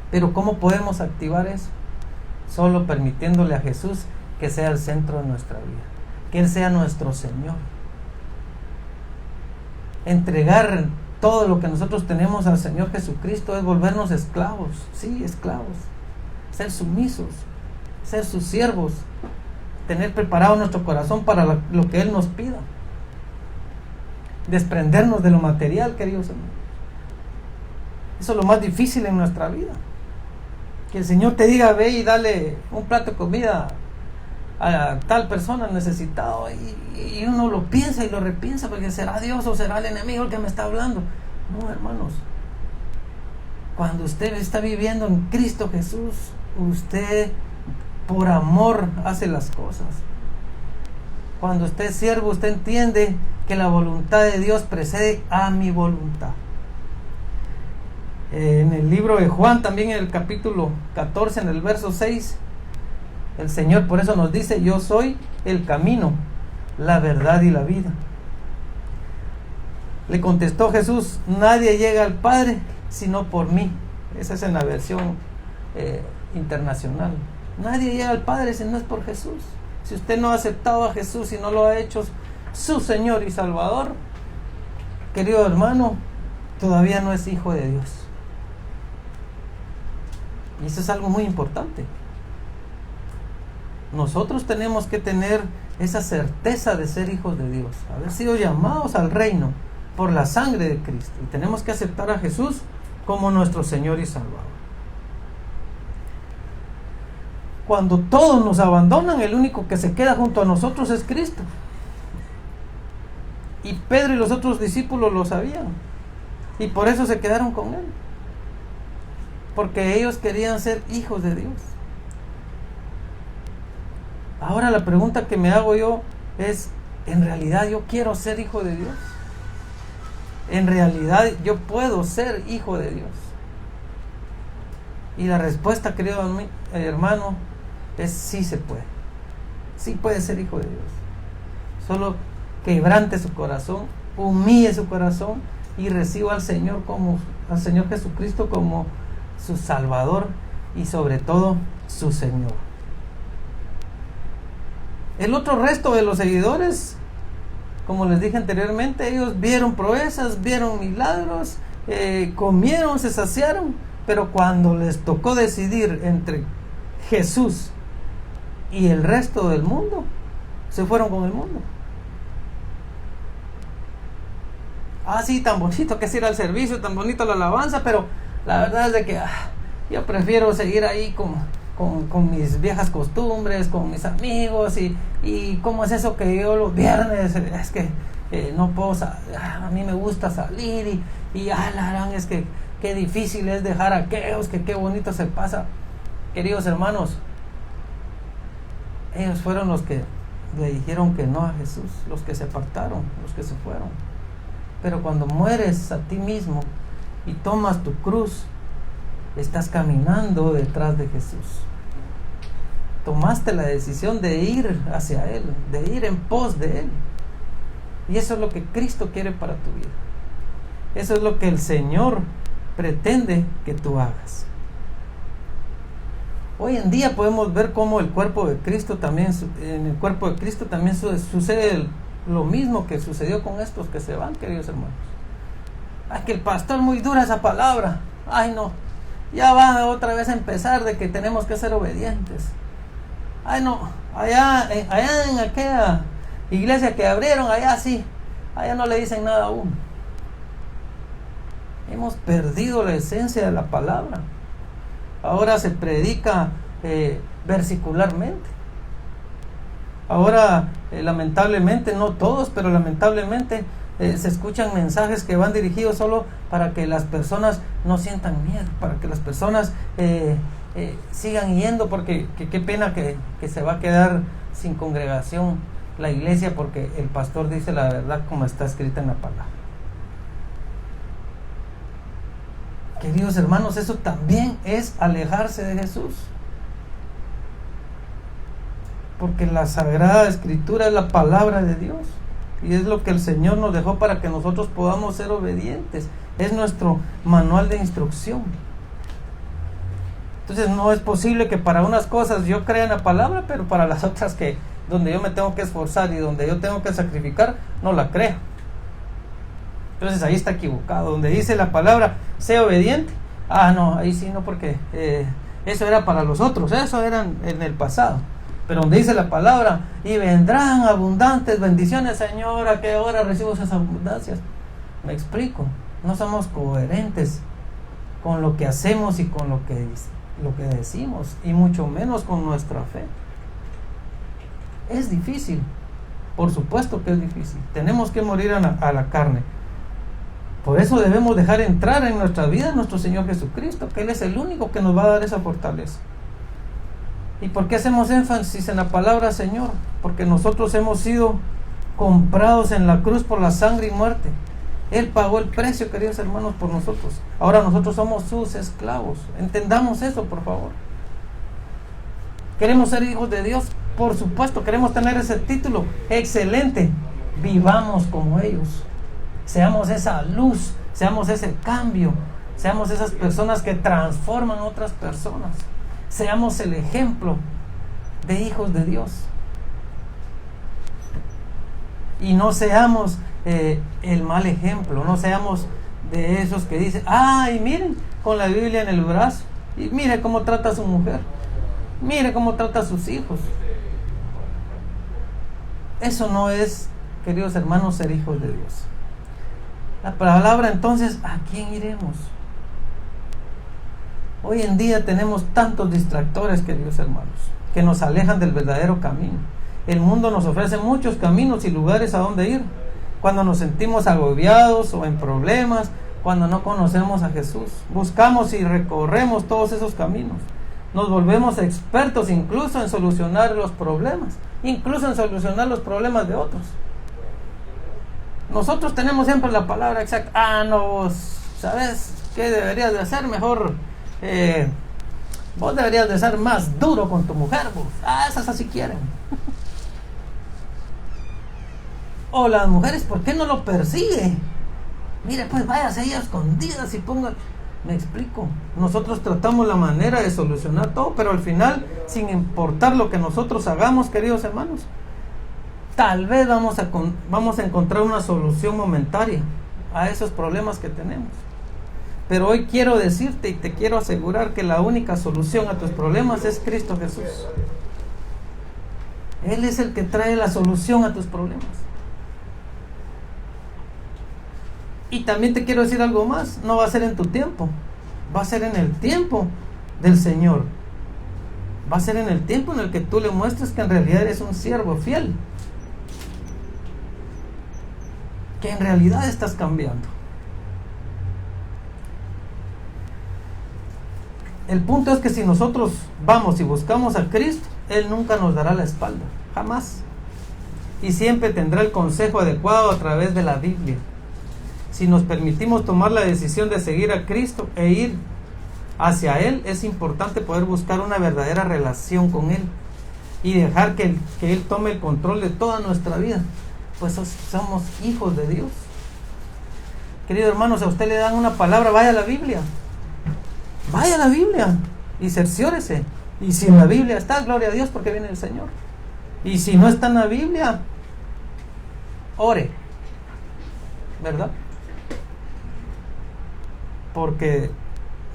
Pero ¿cómo podemos activar eso? Solo permitiéndole a Jesús que sea el centro de nuestra vida, que Él sea nuestro Señor. Entregar todo lo que nosotros tenemos al Señor Jesucristo es volvernos esclavos, sí, esclavos, ser sumisos, ser sus siervos, tener preparado nuestro corazón para lo que Él nos pida. Desprendernos de lo material, queridos hermanos. Eso es lo más difícil en nuestra vida. Que el Señor te diga, ve y dale un plato de comida a tal persona necesitado, y uno lo piensa y lo repiensa, porque será Dios o será el enemigo el que me está hablando. No, hermanos, cuando usted está viviendo en Cristo Jesús, usted por amor hace las cosas. Cuando usted es siervo, usted entiende que la voluntad de Dios precede a mi voluntad. En el libro de Juan, también en el capítulo 14, en el verso 6, el Señor por eso nos dice: yo soy el camino, la verdad y la vida. Le contestó Jesús: nadie llega al Padre sino por mí. Esa es en la versión internacional. Nadie llega al Padre si no es por Jesús. Si usted no ha aceptado a Jesús y no lo ha hecho su Señor y Salvador, querido hermano, todavía no es hijo de Dios. Y eso es algo muy importante. Nosotros tenemos que tener esa certeza de ser hijos de Dios, haber sido llamados al reino por la sangre de Cristo, y tenemos que aceptar a Jesús como nuestro Señor y Salvador. Cuando todos nos abandonan, el único que se queda junto a nosotros es Cristo. Y Pedro y los otros discípulos lo sabían, y por eso se quedaron con Él, porque ellos querían ser hijos de Dios. Ahora la pregunta que me hago yo es: ¿en realidad yo quiero ser hijo de Dios? ¿En realidad yo puedo ser hijo de Dios? Y la respuesta, querido hermano, es sí se puede. Sí puede ser hijo de Dios. Solo quebrante su corazón, humille su corazón y reciba al Señor Jesucristo como su Salvador y sobre todo su Señor. El otro resto de los seguidores, como les dije anteriormente, ellos vieron proezas, vieron milagros, comieron, se saciaron, pero cuando les tocó decidir entre Jesús y el resto del mundo, se fueron con el mundo. Ah, sí, tan bonito que es ir al servicio, tan bonito la alabanza, pero la verdad es de que yo prefiero seguir ahí con mis viejas costumbres, con mis amigos, y cómo es eso que yo los viernes, es que no puedo, a mí me gusta salir, y la verdad es que qué difícil es dejar a aquellos, que qué bonito se pasa. Queridos hermanos, ellos fueron los que le dijeron que no a Jesús, los que se apartaron, los que se fueron. Pero cuando mueres a ti mismo y tomas tu cruz, estás caminando detrás de Jesús. Tomaste la decisión de ir hacia Él, de ir en pos de Él. Y eso es lo que Cristo quiere para tu vida. Eso es lo que el Señor pretende que tú hagas. Hoy en día podemos ver cómo en el cuerpo de Cristo también sucede lo mismo que sucedió con estos que se van, queridos hermanos. Ay, que el pastor muy dura esa palabra. Ay, no, ya va otra vez a empezar de que tenemos que ser obedientes. Ay, no, allá en aquella iglesia que abrieron, allá no le dicen nada aún. Hemos perdido la esencia de la palabra. Ahora se predica versicularmente. Ahora, lamentablemente, no todos, pero lamentablemente se escuchan mensajes que van dirigidos solo para que las personas no sientan miedo, para que las personas sigan yendo, porque qué pena que se va a quedar sin congregación la iglesia porque el pastor dice la verdad como está escrita en la palabra. Queridos hermanos, eso también es alejarse de Jesús. Porque la Sagrada Escritura es la palabra de Dios. Y es lo que el Señor nos dejó para que nosotros podamos ser obedientes. Es nuestro manual de instrucción. Entonces no es posible que para unas cosas yo crea en la palabra, pero para las otras que donde yo me tengo que esforzar y donde yo tengo que sacrificar, no la creo. Entonces ahí está equivocado. Donde dice la palabra, sea obediente. No, ahí sí no, porque eso era para los otros, eso era en el pasado. Pero donde dice la palabra, y vendrán abundantes bendiciones, Señor, ¿a qué hora recibo esas abundancias? Me explico, no somos coherentes con lo que hacemos y con lo que decimos, y mucho menos con nuestra fe. Es difícil, por supuesto que es difícil. Tenemos que morir a la carne. Por eso debemos dejar entrar en nuestra vida nuestro Señor Jesucristo, que Él es el único que nos va a dar esa fortaleza. ¿Y por qué hacemos énfasis en la palabra Señor? Porque nosotros hemos sido comprados en la cruz por la sangre y muerte. Él pagó el precio, queridos hermanos, por nosotros. Ahora nosotros somos sus esclavos. Entendamos eso, por favor. ¿Queremos ser hijos de Dios? Por supuesto, queremos tener ese título. Excelente. Vivamos como ellos. Seamos esa luz, seamos ese cambio, seamos esas personas que transforman a otras personas. Seamos el ejemplo de hijos de Dios. Y no seamos el mal ejemplo, no seamos de esos que dicen, ay, miren, con la Biblia en el brazo, y mire cómo trata a su mujer, mire cómo trata a sus hijos. Eso no es, queridos hermanos, ser hijos de Dios. La palabra entonces, ¿a quién iremos? Hoy en día tenemos tantos distractores, queridos hermanos, que nos alejan del verdadero camino. El mundo nos ofrece muchos caminos y lugares a donde ir. Cuando nos sentimos agobiados o en problemas, cuando no conocemos a Jesús, buscamos y recorremos todos esos caminos. Nos volvemos expertos incluso en solucionar los problemas, incluso en solucionar los problemas de otros. Nosotros tenemos siempre la palabra exacta. Ah, no, vos, ¿sabes qué deberías de hacer? Mejor, vos deberías de ser más duro con tu mujer, vos. Ah, esas así quieren. O las mujeres, ¿por qué no lo persigue? Mire, pues váyase ahí a escondidas y ponga... Me explico. Nosotros tratamos la manera de solucionar todo, pero al final, sin importar lo que nosotros hagamos, queridos hermanos, tal vez vamos a encontrar una solución momentaria a esos problemas que tenemos. Pero hoy quiero decirte y te quiero asegurar que la única solución a tus problemas es Cristo Jesús. Él es el que trae la solución a tus problemas. Y también te quiero decir algo más, no va a ser en tu tiempo, va a ser en el tiempo del Señor. Va a ser en el tiempo en el que tú le muestres que en realidad eres un siervo fiel, que en realidad estás cambiando. El punto es que si nosotros vamos y buscamos a Cristo, Él nunca nos dará la espalda, jamás. Y siempre tendrá el consejo adecuado a través de la Biblia. Si nos permitimos tomar la decisión de seguir a Cristo e ir hacia Él, es importante poder buscar una verdadera relación con Él y dejar que Él tome el control de toda nuestra vida, pues somos hijos de Dios. Queridos hermanos, a usted le dan una palabra, vaya a la Biblia y cerciórese. Y si en la Biblia está, gloria a Dios, porque viene el Señor. Y si no está en la Biblia, ore, ¿verdad? Porque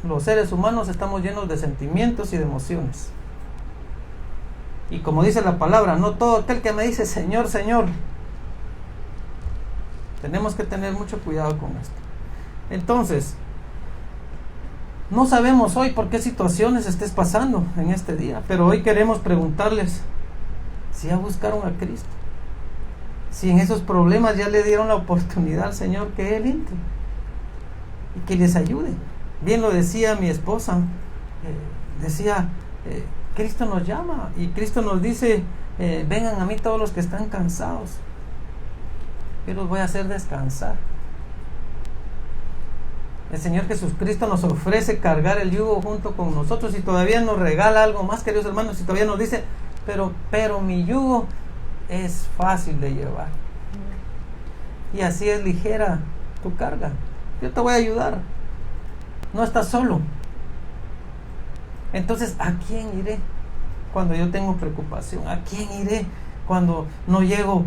los seres humanos estamos llenos de sentimientos y de emociones. Y como dice la palabra, no todo aquel que me dice Señor, Señor. Tenemos que tener mucho cuidado con esto. Entonces, no sabemos hoy por qué situaciones estés pasando en este día, pero hoy queremos preguntarles si ya buscaron a Cristo, si en esos problemas ya le dieron la oportunidad al Señor que Él entre y que les ayude. Bien lo decía mi esposa, Cristo nos llama y Cristo nos dice, vengan a mí todos los que están cansados, yo los voy a hacer descansar. El Señor Jesucristo nos ofrece cargar el yugo junto con nosotros y todavía nos regala algo más, queridos hermanos, y todavía nos dice, pero mi yugo es fácil de llevar y así es ligera tu carga. Yo te voy a ayudar, no estás solo. Entonces, ¿a quién iré cuando yo tengo preocupación? ¿A quién iré cuando no llego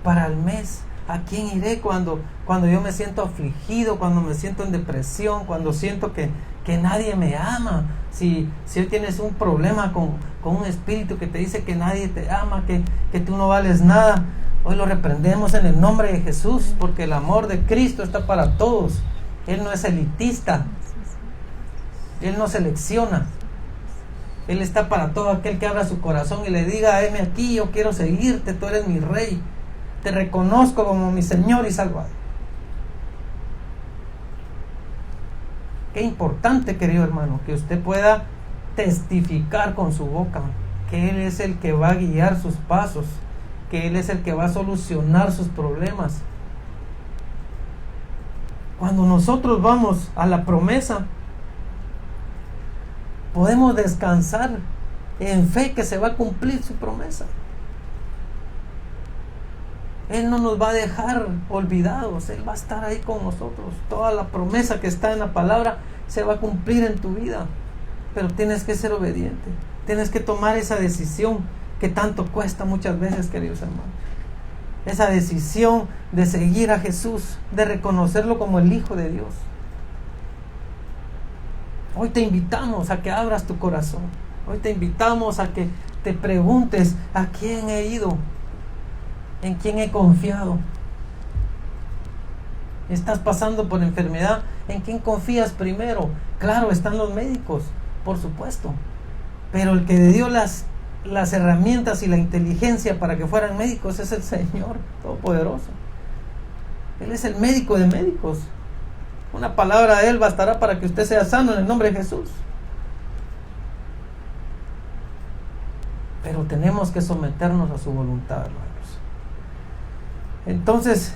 para el mes? ¿A quién iré cuando yo me siento afligido, cuando me siento en depresión, cuando siento que que nadie me ama. Si hoy tienes un problema con un espíritu que te dice que nadie te ama, que tú no vales nada, hoy lo reprendemos en el nombre de Jesús, porque el amor de Cristo está para todos. Él no es elitista, Él no selecciona. Él está para todo aquel que abra su corazón y le diga: heme aquí, yo quiero seguirte, tú eres mi rey, te reconozco como mi Señor y Salvador. Qué importante, querido hermano, que usted pueda testificar con su boca que Él es el que va a guiar sus pasos, que Él es el que va a solucionar sus problemas. Cuando nosotros vamos a la promesa, podemos descansar en fe que se va a cumplir su promesa. Él no nos va a dejar olvidados, Él va a estar ahí con nosotros. Toda la promesa que está en la palabra se va a cumplir en tu vida, pero tienes que ser obediente, tienes que tomar esa decisión que tanto cuesta muchas veces, queridos hermanos. Esa decisión de seguir a Jesús, de reconocerlo como el Hijo de Dios. Hoy te invitamos a que abras tu corazón. Hoy te invitamos a que te preguntes: ¿a quién he ido? ¿En quién he confiado? ¿Estás pasando por enfermedad? ¿En quién confías primero? Claro, están los médicos, por supuesto. Pero el que le dio las herramientas y la inteligencia para que fueran médicos es el Señor Todopoderoso. Él es el médico de médicos. Una palabra de Él bastará para que usted sea sano en el nombre de Jesús. Pero tenemos que someternos a su voluntad, hermanos. Entonces,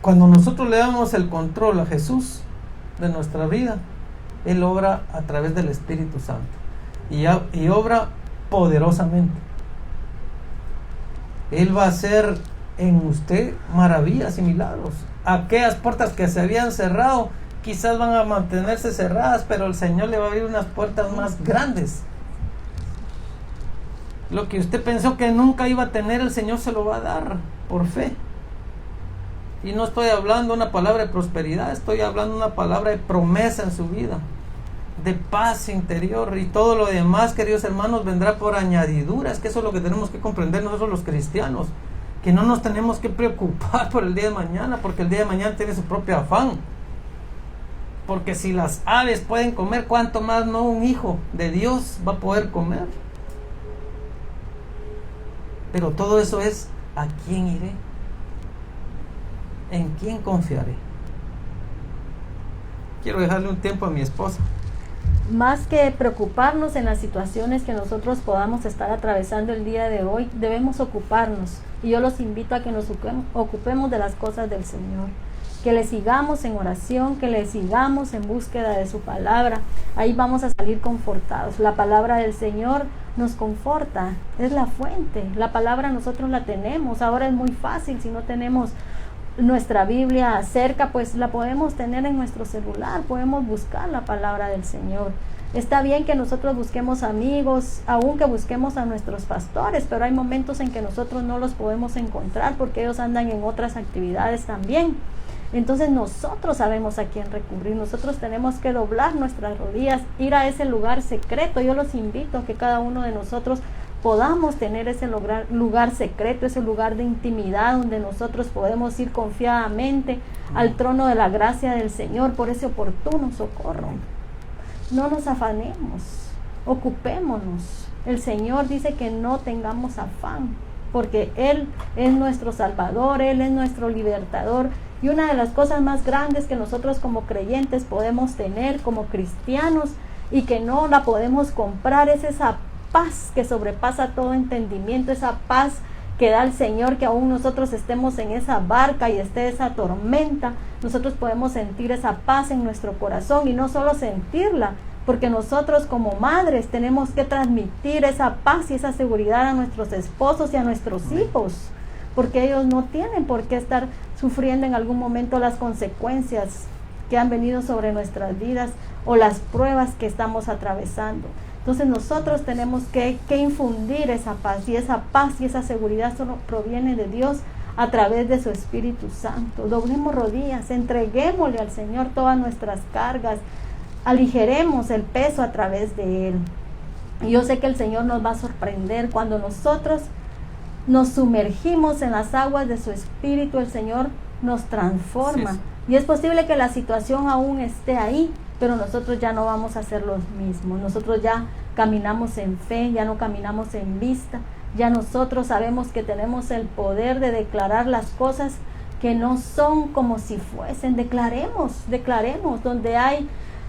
cuando nosotros le damos el control a Jesús de nuestra vida, Él obra a través del Espíritu Santo y obra poderosamente. Él va a hacer en usted maravillas y milagros. Aquellas puertas que se habían cerrado quizás van a mantenerse cerradas, pero el Señor le va a abrir unas puertas más grandes. Lo que usted pensó que nunca iba a tener, el Señor se lo va a dar por fe. Y no estoy hablando una palabra de prosperidad, estoy hablando una palabra de promesa en su vida, de paz interior, y todo lo demás, queridos hermanos, vendrá por añadidura. Es que eso es lo que tenemos que comprender nosotros los cristianos, que no nos tenemos que preocupar por el día de mañana, porque el día de mañana tiene su propio afán. Porque si las aves pueden comer, ¿cuánto más no un hijo de Dios va a poder comer? Pero todo eso es: ¿a quién iré? ¿En quién confiaré? Quiero dejarle un tiempo a mi esposa. Más que preocuparnos en las situaciones que nosotros podamos estar atravesando el día de hoy, debemos ocuparnos. Y yo los invito a que nos ocupemos de las cosas del Señor, que le sigamos en oración, que le sigamos en búsqueda de su palabra. Ahí vamos a salir confortados. La palabra del Señor nos conforta, es la fuente. La palabra nosotros la tenemos. Ahora es muy fácil, si no tenemos nuestra Biblia cerca, pues la podemos tener en nuestro celular, podemos buscar la palabra del Señor. Está bien que nosotros busquemos amigos, aunque busquemos a nuestros pastores, pero hay momentos en que nosotros no los podemos encontrar porque ellos andan en otras actividades también. Entonces nosotros sabemos a quién recurrir, nosotros tenemos que doblar nuestras rodillas, ir a ese lugar secreto. Yo los invito a que cada uno de nosotros podamos tener ese lugar secreto, ese lugar de intimidad donde nosotros podemos ir confiadamente al trono de la gracia del Señor por ese oportuno socorro. No nos afanemos, ocupémonos. El Señor dice que no tengamos afán, porque Él es nuestro Salvador, Él es nuestro libertador. Y una de las cosas más grandes que nosotros como creyentes podemos tener como cristianos y que no la podemos comprar es esa paz que sobrepasa todo entendimiento, esa paz que da el Señor, que aún nosotros estemos en esa barca y esté esa tormenta, nosotros podemos sentir esa paz en nuestro corazón, y no solo sentirla, porque nosotros como madres tenemos que transmitir esa paz y esa seguridad a nuestros esposos y a nuestros hijos, porque ellos no tienen por qué estar sufriendo en algún momento las consecuencias que han venido sobre nuestras vidas o las pruebas que estamos atravesando. Entonces nosotros tenemos que infundir esa paz y esa seguridad solo proviene de Dios a través de su Espíritu Santo. Doblemos rodillas, entreguémosle al Señor todas nuestras cargas, aligeremos el peso a través de Él. Y yo sé que el Señor nos va a sorprender cuando nosotros nos sumergimos en las aguas de su Espíritu. El Señor nos transforma. Sí. Y es posible que la situación aún esté ahí, pero nosotros ya no vamos a ser los mismos. Nosotros ya caminamos en fe, ya no caminamos en vista. Ya nosotros sabemos que tenemos el poder de declarar las cosas que no son como si fuesen. Declaremos.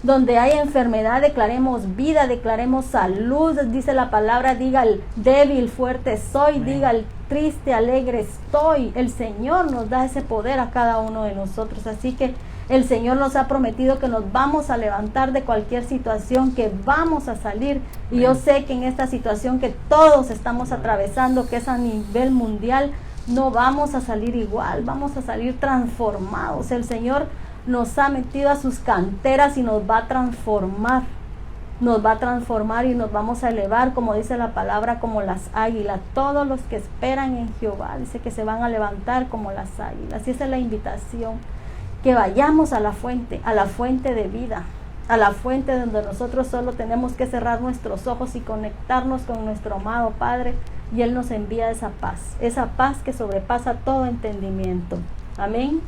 Donde hay enfermedad, declaremos vida, declaremos salud. Dice la palabra, diga el débil, fuerte soy. Amén. Diga el triste, alegre estoy. El Señor nos da ese poder a cada uno de nosotros. Así que el Señor nos ha prometido que nos vamos a levantar de cualquier situación, que vamos a salir. Y yo sé que en esta situación que todos estamos atravesando, que es a nivel mundial, no vamos a salir igual, vamos a salir transformados. El Señor nos ha metido a sus canteras y nos va a transformar. Nos va a transformar y nos vamos a elevar, como dice la palabra, como las águilas. Todos los que esperan en Jehová, dice que se van a levantar como las águilas. Y esa es la invitación. Que vayamos a la fuente de vida, a la fuente donde nosotros solo tenemos que cerrar nuestros ojos y conectarnos con nuestro amado Padre, y Él nos envía esa paz que sobrepasa todo entendimiento. Amén.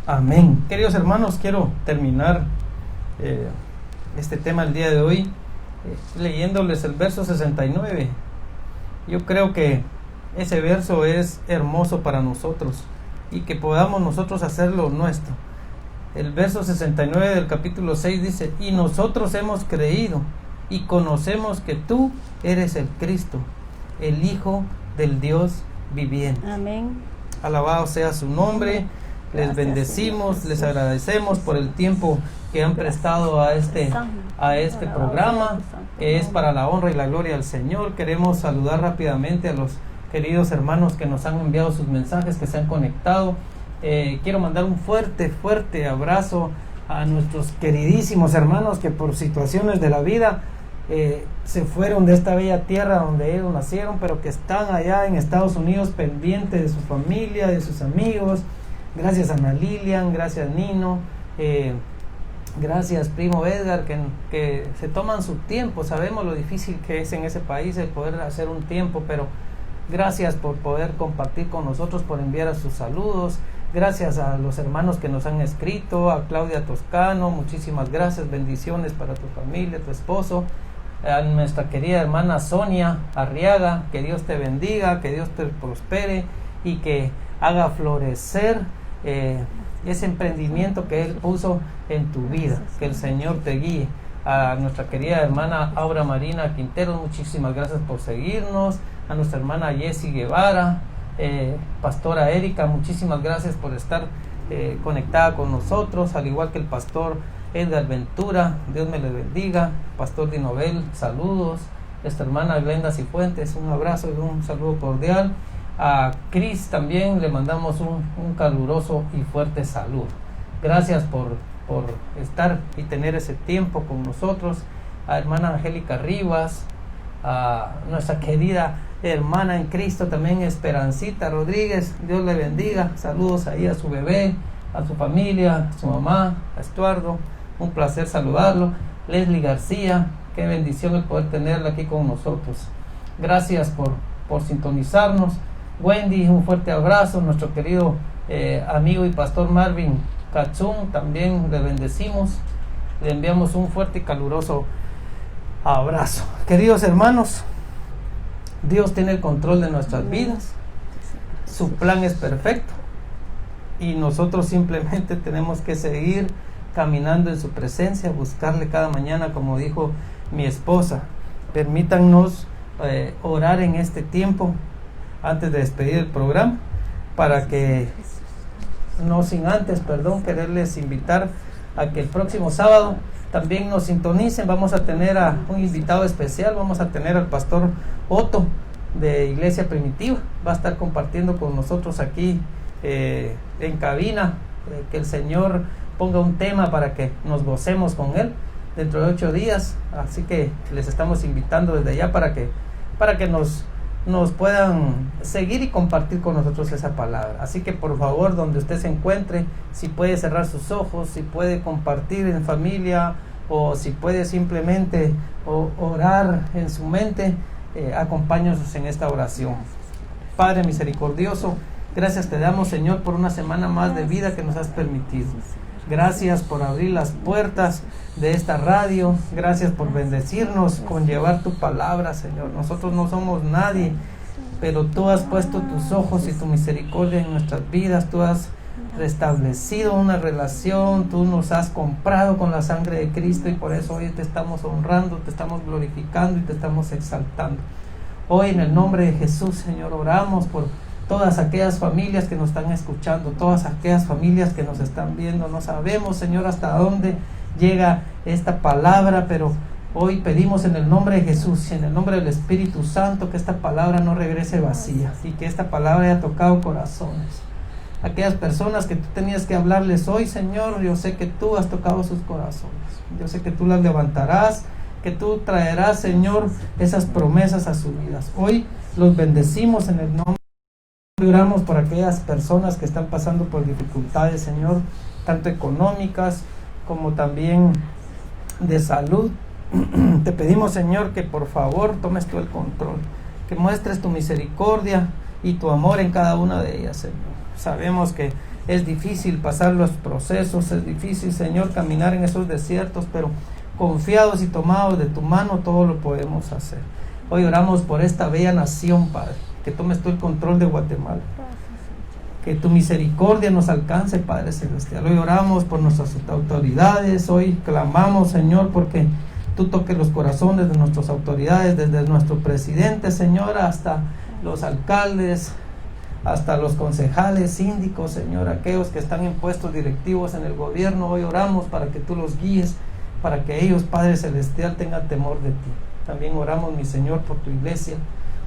Amén. Queridos hermanos, quiero terminar este tema el día de hoy leyéndoles el verso 69. Yo creo que ese verso es hermoso para nosotros y que podamos nosotros hacerlo nuestro. El verso 69 del capítulo 6 dice: y nosotros hemos creído y conocemos que tú eres el Cristo, el Hijo del Dios viviente. Amén. Alabado sea su nombre. Les bendecimos, les agradecemos por el tiempo que han prestado a este programa, que es para la honra y la gloria del Señor. Queremos saludar rápidamente a los queridos hermanos que nos han enviado sus mensajes, que se han conectado. Quiero mandar un fuerte abrazo a nuestros queridísimos hermanos que por situaciones de la vida se fueron de esta bella tierra donde ellos nacieron, pero que están allá en Estados Unidos pendientes de su familia, de sus amigos. Gracias a Ana Lilian, gracias Nino, gracias primo Edgar, que se toman su tiempo. Sabemos lo difícil que es en ese país el poder hacer un tiempo, pero gracias por poder compartir con nosotros, por enviar a sus saludos. Gracias a los hermanos que nos han escrito, a Claudia Toscano, muchísimas gracias, bendiciones para tu familia, tu esposo. A nuestra querida hermana Sonia Arriaga, que Dios te bendiga, que Dios te prospere y que haga florecer ese emprendimiento que Él puso en tu vida, que el Señor te guíe. A nuestra querida hermana Aura Marina Quintero, muchísimas gracias por seguirnos. A nuestra hermana Jessie Guevara, pastora Erika, muchísimas gracias por estar conectada con nosotros, al igual que el pastor Edgar Ventura, Dios me le bendiga. Pastor Dinobel, saludos. Esta hermana Glenda Cifuentes, un abrazo y un saludo cordial. A Cris también le mandamos un caluroso y fuerte saludo. Gracias por estar y tener ese tiempo con nosotros. A hermana Angélica Rivas, a nuestra querida hermana en Cristo también, Esperancita Rodríguez, Dios le bendiga. Saludos ahí a su bebé, a su familia, a su mamá, a Estuardo, un placer saludarlo. Leslie García, qué bendición el poder tenerla aquí con nosotros. Gracias por sintonizarnos. Wendy, un fuerte abrazo. Nuestro querido amigo y pastor Marvin Cachún, también le bendecimos, le enviamos un fuerte y caluroso abrazo. Queridos hermanos, Dios tiene el control de nuestras vidas, su plan es perfecto y nosotros simplemente tenemos que seguir caminando en su presencia, buscarle cada mañana, como dijo mi esposa. Permítanos orar en este tiempo antes de despedir el programa, para que no sin antes, quererles invitar a que el próximo sábado también nos sintonicen. Vamos a tener a un invitado especial, vamos a tener al pastor Otto de Iglesia Primitiva, va a estar compartiendo con nosotros aquí en cabina, que el Señor ponga un tema para que nos gocemos con él dentro de 8 días, así que les estamos invitando desde allá para que nos nos puedan seguir y compartir con nosotros esa palabra. Así que por favor, donde usted se encuentre, si puede cerrar sus ojos, si puede compartir en familia, o si puede simplemente orar en su mente, acompáñanos en esta oración. Padre misericordioso, gracias te damos, Señor, por una semana más de vida que nos has permitido. Gracias por abrir las puertas de esta radio. Gracias por bendecirnos con llevar tu palabra, Señor. Nosotros no somos nadie, pero tú has puesto tus ojos y tu misericordia en nuestras vidas. Tú has restablecido una relación. Tú nos has comprado con la sangre de Cristo, y por eso hoy te estamos honrando, te estamos glorificando y te estamos exaltando. Hoy en el nombre de Jesús, Señor, oramos por todas aquellas familias que nos están escuchando, todas aquellas familias que nos están viendo. No sabemos, Señor, hasta dónde llega esta palabra, pero hoy pedimos en el nombre de Jesús y en el nombre del Espíritu Santo que esta palabra no regrese vacía, y que esta palabra haya tocado corazones. Aquellas personas que tú tenías que hablarles hoy, Señor, yo sé que tú has tocado sus corazones. Yo sé que tú las levantarás, que tú traerás, Señor, esas promesas a sus vidas. Hoy los bendecimos en el nombre. Oramos por aquellas personas que están pasando por dificultades, Señor, tanto económicas como también de salud. Te pedimos, Señor, que por favor tomes tú el control, que muestres tu misericordia y tu amor en cada una de ellas, Señor. Sabemos que es difícil pasar los procesos, es difícil, Señor, caminar en esos desiertos, pero confiados y tomados de tu mano todo lo podemos hacer. Hoy oramos por esta bella nación, Padre, que tomes tú el control de Guatemala, que tu misericordia nos alcance, Padre Celestial. Hoy oramos por nuestras autoridades, hoy clamamos, Señor, porque tú toques los corazones de nuestras autoridades, desde nuestro presidente, Señor, hasta los alcaldes, hasta los concejales, síndicos, Señor, aquellos que están en puestos directivos en el gobierno. Hoy oramos para que tú los guíes, para que ellos, Padre Celestial, tengan temor de ti. También oramos, mi Señor, por tu iglesia.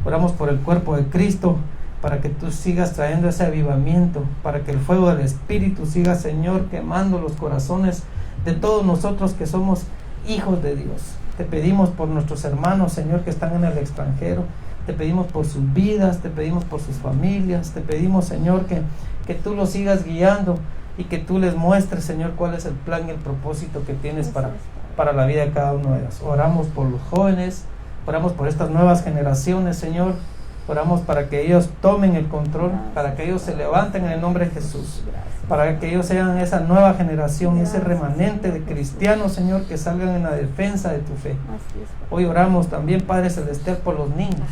Oramos por el cuerpo de Cristo, para que tú sigas trayendo ese avivamiento, para que el fuego del Espíritu siga, Señor, quemando los corazones de todos nosotros que somos hijos de Dios. Te pedimos por nuestros hermanos, Señor, que están en el extranjero. Te pedimos por sus vidas, te pedimos por sus familias. Te pedimos, Señor, que tú los sigas guiando y que tú les muestres, Señor, cuál es el plan y el propósito que tienes para la vida de cada uno de ellos. Oramos por los jóvenes, oramos por estas nuevas generaciones, Señor. Oramos para que ellos tomen el control, para que ellos se levanten en el nombre de Jesús, para que ellos sean esa nueva generación, ese remanente de cristianos, Señor, que salgan en la defensa de tu fe. Hoy oramos también, Padre Celestial, por los niños.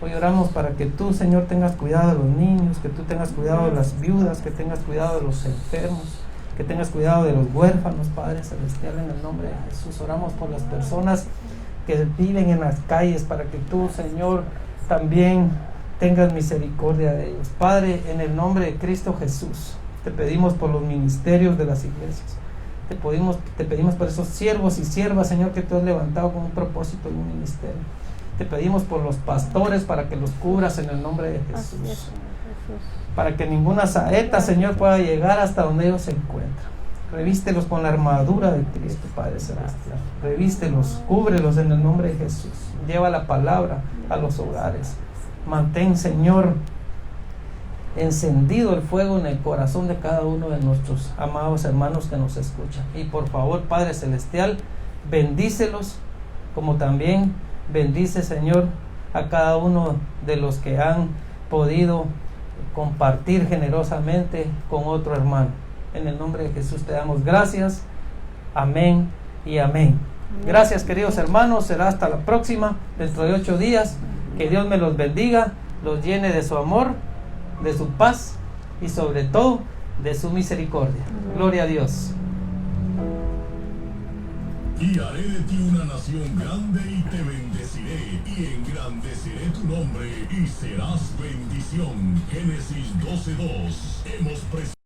Hoy oramos para que tú, Señor, tengas cuidado de los niños, que tú tengas cuidado de las viudas, que tengas cuidado de los enfermos, que tengas cuidado de los huérfanos, Padre Celestial, en el nombre de Jesús. Oramos por las personas que viven en las calles, para que tú, Señor, también tengas misericordia de ellos. Padre, en el nombre de Cristo Jesús, te pedimos por los ministerios de las iglesias. Te pedimos por esos siervos y siervas, Señor, que tú has levantado con un propósito y un ministerio. Te pedimos por los pastores, para que los cubras en el nombre de Jesús, para que ninguna saeta, Señor, pueda llegar hasta donde ellos se encuentran. Revístelos con la armadura de Cristo, Padre Celestial. Revístelos, cúbrelos en el nombre de Jesús. Lleva la palabra a los hogares. Mantén, Señor, encendido el fuego en el corazón de cada uno de nuestros amados hermanos que nos escuchan. Y por favor, Padre Celestial, bendícelos, como también bendice, Señor, a cada uno de los que han podido compartir generosamente con otro hermano. En el nombre de Jesús te damos gracias. Amén y amén. Gracias, queridos hermanos. Será hasta la próxima, dentro de 8 días. Que Dios me los bendiga, los llene de su amor, de su paz y sobre todo de su misericordia. Gloria a Dios. Y haré de ti una nación grande y te bendeciré y engrandeceré tu nombre y serás bendición. Génesis 12:2. Hemos presentado